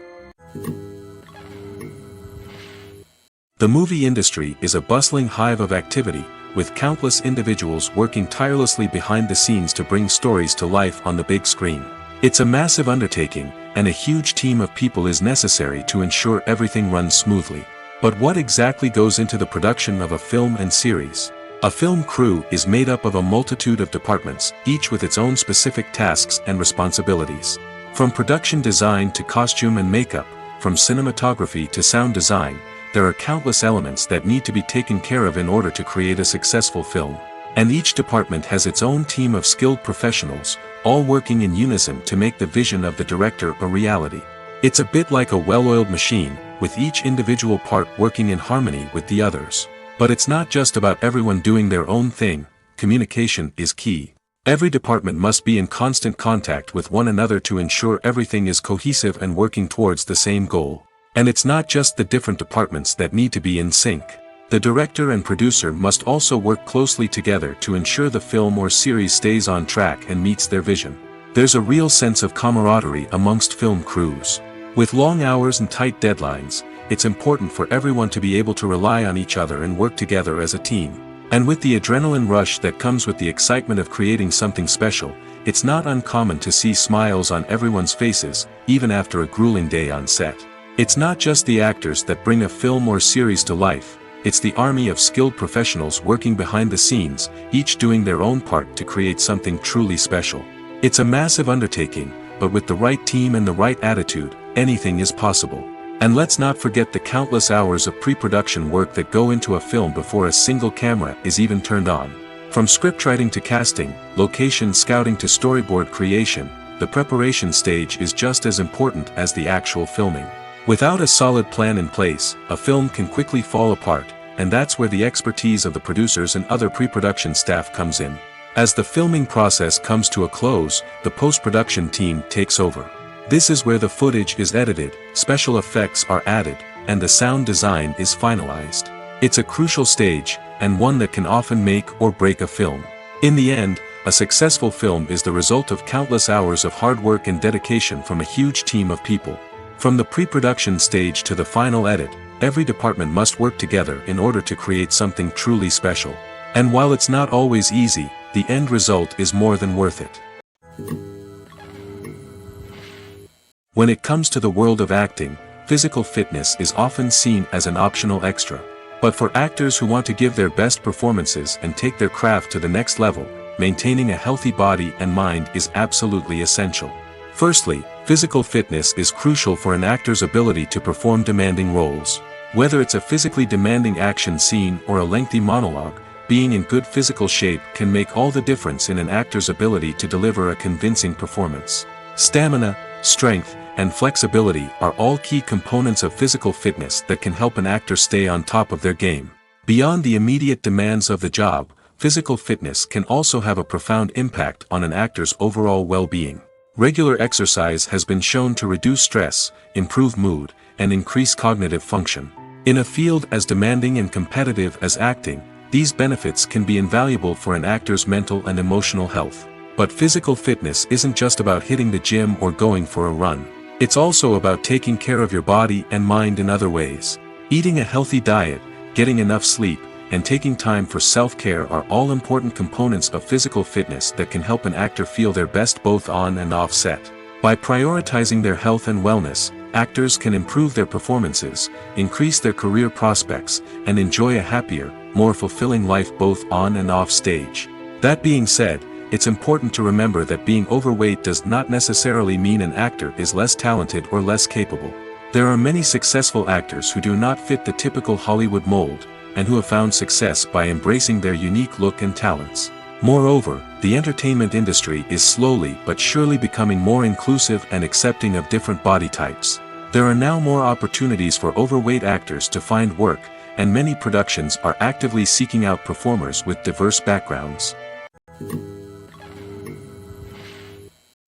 The movie industry is a bustling hive of activity, with countless individuals working tirelessly behind the scenes to bring stories to life on the big screen. It's a massive undertaking, and a huge team of people is necessary to ensure everything runs smoothly. But what exactly goes into the production of a film and series? A film crew is made up of a multitude of departments, each with its own specific tasks and responsibilities. From production design to costume and makeup, from cinematography to sound design, there are countless elements that need to be taken care of in order to create a successful film. And each department has its own team of skilled professionals, all working in unison to make the vision of the director a reality. It's a bit like a well-oiled machine, with each individual part working in harmony with the others. But it's not just about everyone doing their own thing. Communication is key. Every department must be in constant contact with one another to ensure everything is cohesive and working towards the same goal. And it's not just the different departments that need to be in sync. The director and producer must also work closely together to ensure the film or series stays on track and meets their vision. There's a real sense of camaraderie amongst film crews. With long hours and tight deadlines, it's important for everyone to be able to rely on each other and work together as a team. And with the adrenaline rush that comes with the excitement of creating something special, it's not uncommon to see smiles on everyone's faces, even after a grueling day on set. It's not just the actors that bring a film or series to life, it's the army of skilled professionals working behind the scenes, each doing their own part to create something truly special. It's a massive undertaking, but with the right team and the right attitude, anything is possible. And let's not forget the countless hours of pre-production work that go into a film before a single camera is even turned on. From scriptwriting to casting, location scouting to storyboard creation, the preparation stage is just as important as the actual filming. Without a solid plan in place, a film can quickly fall apart, and that's where the expertise of the producers and other pre-production staff comes in. As the filming process comes to a close, the post-production team takes over. This is where the footage is edited, special effects are added, and the sound design is finalized. It's a crucial stage, and one that can often make or break a film. In the end, a successful film is the result of countless hours of hard work and dedication from a huge team of people. From the pre-production stage to the final edit, every department must work together in order to create something truly special. And while it's not always easy, the end result is more than worth it. When it comes to the world of acting, physical fitness is often seen as an optional extra. But for actors who want to give their best performances and take their craft to the next level, maintaining a healthy body and mind is absolutely essential. Firstly, physical fitness is crucial for an actor's ability to perform demanding roles. Whether it's a physically demanding action scene or a lengthy monologue, being in good physical shape can make all the difference in an actor's ability to deliver a convincing performance. Stamina, strength, and flexibility are all key components of physical fitness that can help an actor stay on top of their game. Beyond the immediate demands of the job, physical fitness can also have a profound impact on an actor's overall well-being. Regular exercise has been shown to reduce stress, improve mood, and increase cognitive function. In a field as demanding and competitive as acting, these benefits can be invaluable for an actor's mental and emotional health. But physical fitness isn't just about hitting the gym or going for a run. It's also about taking care of your body and mind in other ways. Eating a healthy diet, getting enough sleep, and taking time for self-care are all important components of physical fitness that can help an actor feel their best both on and off set. By prioritizing their health and wellness, actors can improve their performances, increase their career prospects, and enjoy a happier, more fulfilling life both on and off stage. That being said, it's important to remember that being overweight does not necessarily mean an actor is less talented or less capable. There are many successful actors who do not fit the typical Hollywood mold, and who have found success by embracing their unique look and talents. Moreover, the entertainment industry is slowly but surely becoming more inclusive and accepting of different body types. There are now more opportunities for overweight actors to find work, and many productions are actively seeking out performers with diverse backgrounds.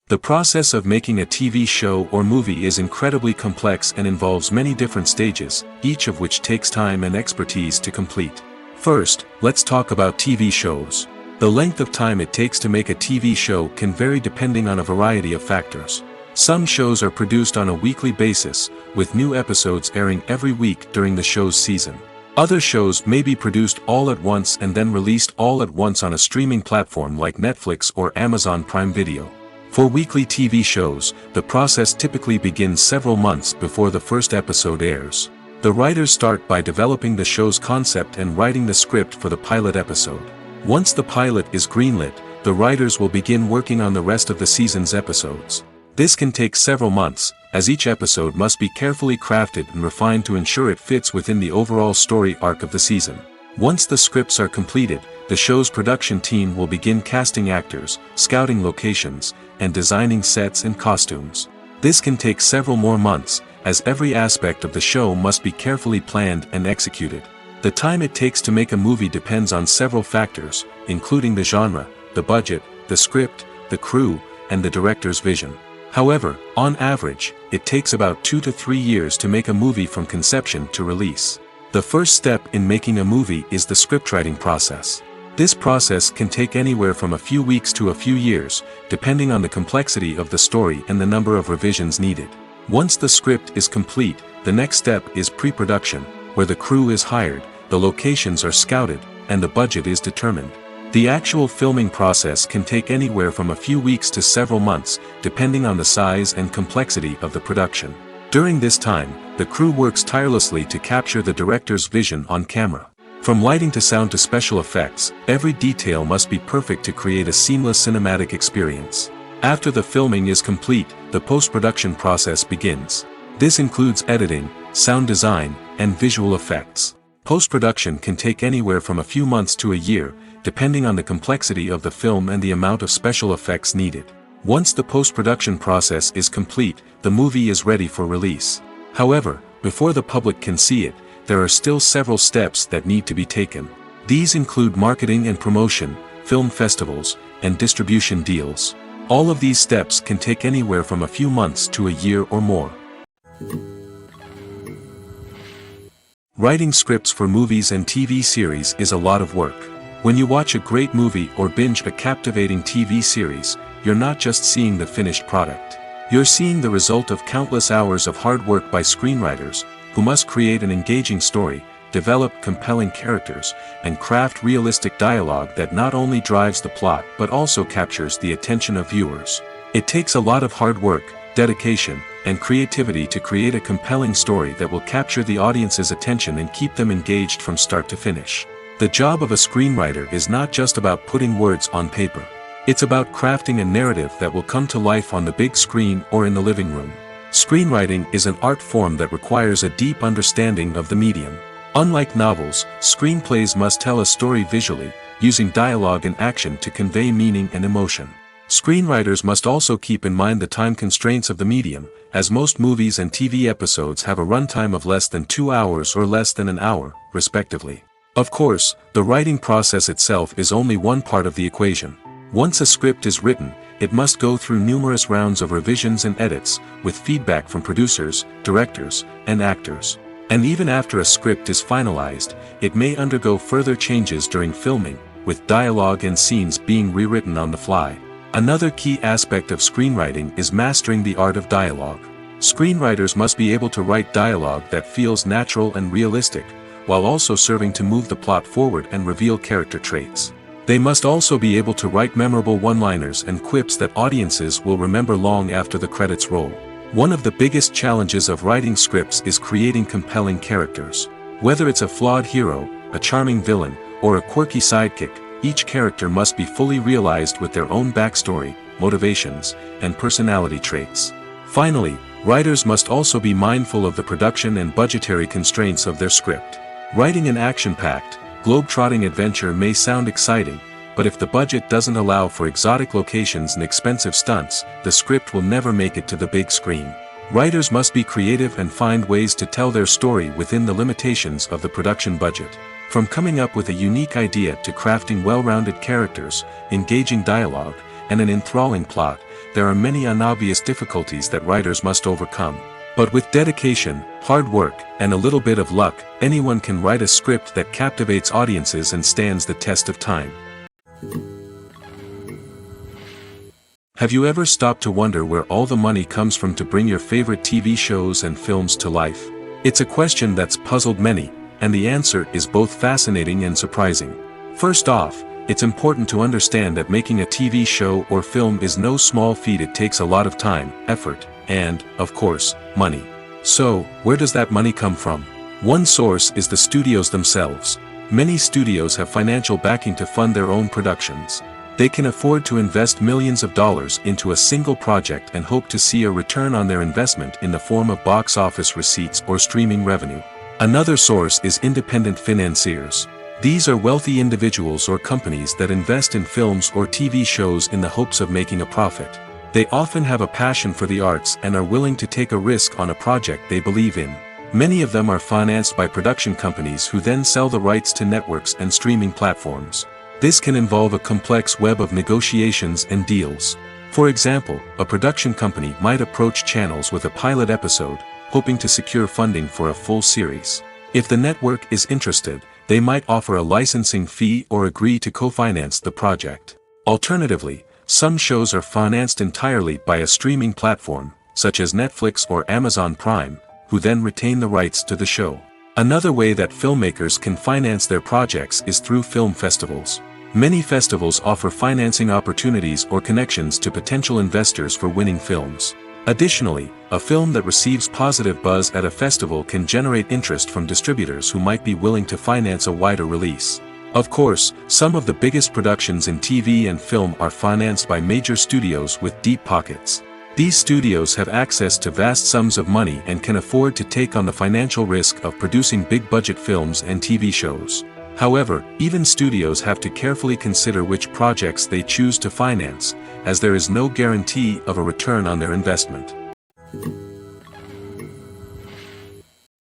The process of making a TV show or movie is incredibly complex and involves many different stages, each of which takes time and expertise to complete. First, let's talk about TV shows. The length of time it takes to make a TV show can vary depending on a variety of factors. Some shows are produced on a weekly basis, with new episodes airing every week during the show's season. Other shows may be produced all at once and then released all at once on a streaming platform like Netflix or Amazon Prime Video. For weekly TV shows, the process typically begins several months before the first episode airs. The writers start by developing the show's concept and writing the script for the pilot episode. Once the pilot is greenlit, the writers will begin working on the rest of the season's episodes. This can take several months, as each episode must be carefully crafted and refined to ensure it fits within the overall story arc of the season. Once the scripts are completed, the show's production team will begin casting actors, scouting locations, and designing sets and costumes. This can take several more months, as every aspect of the show must be carefully planned and executed. The time it takes to make a movie depends on several factors, including the genre, the budget, the script, the crew, and the director's vision. However, on average, it takes about 2 to 3 years to make a movie from conception to release. The first step in making a movie is the scriptwriting process. This process can take anywhere from a few weeks to a few years, depending on the complexity of the story and the number of revisions needed. Once the script is complete, the next step is pre-production, where the crew is hired, the locations are scouted, and the budget is determined. The actual filming process can take anywhere from a few weeks to several months, depending on the size and complexity of the production. During this time, the crew works tirelessly to capture the director's vision on camera. From lighting to sound to special effects, every detail must be perfect to create a seamless cinematic experience. After the filming is complete, the post-production process begins. This includes editing, sound design, and visual effects. Post-production can take anywhere from a few months to a year, depending on the complexity of the film and the amount of special effects needed. Once the post-production process is complete, the movie is ready for release. However, before the public can see it, there are still several steps that need to be taken. These include marketing and promotion, film festivals, and distribution deals. All of these steps can take anywhere from a few months to a year or more. Writing scripts for movies and TV series is a lot of work. When you watch a great movie or binge a captivating TV series, you're not just seeing the finished product. You're seeing the result of countless hours of hard work by screenwriters, who must create an engaging story, develop compelling characters, and craft realistic dialogue that not only drives the plot but also captures the attention of viewers. It takes a lot of hard work, dedication, and creativity to create a compelling story that will capture the audience's attention and keep them engaged from start to finish. The job of a screenwriter is not just about putting words on paper. It's about crafting a narrative that will come to life on the big screen or in the living room. Screenwriting is an art form that requires a deep understanding of the medium. Unlike novels, screenplays must tell a story visually, using dialogue and action to convey meaning and emotion. Screenwriters must also keep in mind the time constraints of the medium, as most movies and TV episodes have a runtime of less than 2 hours or less than an hour, respectively. Of course, the writing process itself is only one part of the equation. Once a script is written, it must go through numerous rounds of revisions and edits, with feedback from producers, directors, and actors. And even after a script is finalized, it may undergo further changes during filming, with dialogue and scenes being rewritten on the fly. Another key aspect of screenwriting is mastering the art of dialogue. Screenwriters must be able to write dialogue that feels natural and realistic, while also serving to move the plot forward and reveal character traits. They must also be able to write memorable one-liners and quips that audiences will remember long after the credits roll. One of the biggest challenges of writing scripts is creating compelling characters. Whether it's a flawed hero, a charming villain, or a quirky sidekick, each character must be fully realized with their own backstory, motivations, and personality traits. Finally, writers must also be mindful of the production and budgetary constraints of their script. Writing an action-packed, globe-trotting adventure may sound exciting, but if the budget doesn't allow for exotic locations and expensive stunts, the script will never make it to the big screen. Writers must be creative and find ways to tell their story within the limitations of the production budget. From coming up with a unique idea to crafting well-rounded characters, engaging dialogue, and an enthralling plot, there are many unobvious difficulties that writers must overcome. But with dedication, hard work, and a little bit of luck, anyone can write a script that captivates audiences and stands the test of time. Have you ever stopped to wonder where all the money comes from to bring your favorite TV shows and films to life? It's a question that's puzzled many, and the answer is both fascinating and surprising. First off, it's important to understand that making a TV show or film is no small feat. It takes a lot of time, effort, and, of course, money. So, where does that money come from? One source is the studios themselves. Many studios have financial backing to fund their own productions. They can afford to invest millions of dollars into a single project and hope to see a return on their investment in the form of box office receipts or streaming revenue. Another source is independent financiers. These are wealthy individuals or companies that invest in films or TV shows in the hopes of making a profit. They often have a passion for the arts and are willing to take a risk on a project they believe in. Many of them are financed by production companies who then sell the rights to networks and streaming platforms. This can involve a complex web of negotiations and deals. For example, a production company might approach channels with a pilot episode, hoping to secure funding for a full series. If the network is interested, they might offer a licensing fee or agree to co-finance the project. Alternatively, some shows are financed entirely by a streaming platform, such as Netflix or Amazon Prime, who then retain the rights to the show. Another way that filmmakers can finance their projects is through film festivals. Many festivals offer financing opportunities or connections to potential investors for winning films. Additionally, a film that receives positive buzz at a festival can generate interest from distributors who might be willing to finance a wider release. Of course, some of the biggest productions in TV and film are financed by major studios with deep pockets. These studios have access to vast sums of money and can afford to take on the financial risk of producing big-budget films and TV shows. However, even studios have to carefully consider which projects they choose to finance, as there is no guarantee of a return on their investment.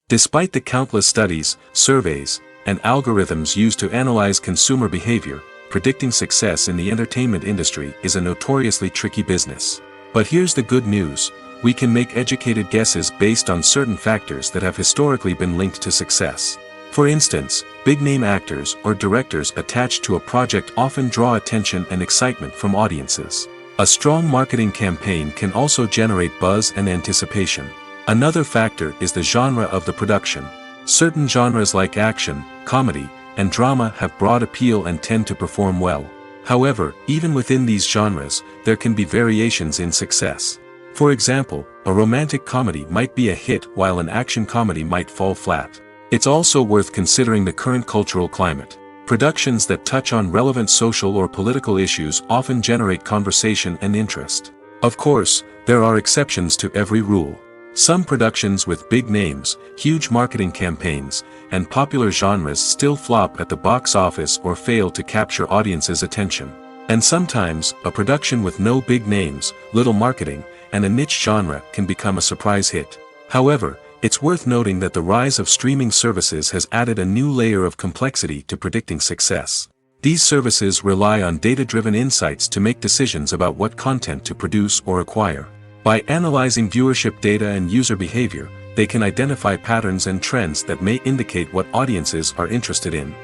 Despite the countless studies, surveys, and algorithms used to analyze consumer behavior, predicting success in the entertainment industry is a notoriously tricky business. But here's the good news: we can make educated guesses based on certain factors that have historically been linked to success. For instance, big-name actors or directors attached to a project often draw attention and excitement from audiences. A strong marketing campaign can also generate buzz and anticipation. Another factor is the genre of the production. Certain genres like action, comedy, and drama have broad appeal and tend to perform well. However, even within these genres, there can be variations in success. For example, a romantic comedy might be a hit while an action comedy might fall flat. It's also worth considering the current cultural climate. Productions that touch on relevant social or political issues often generate conversation and interest. Of course, there are exceptions to every rule. Some productions with big names, huge marketing campaigns, and popular genres still flop at the box office or fail to capture audiences' attention. And sometimes, a production with no big names, little marketing, and a niche genre can become a surprise hit. However, it's worth noting that the rise of streaming services has added a new layer of complexity to predicting success. These services rely on data-driven insights to make decisions about what content to produce or acquire. By analyzing viewership data and user behavior, they can identify patterns and trends that may indicate what audiences are interested in.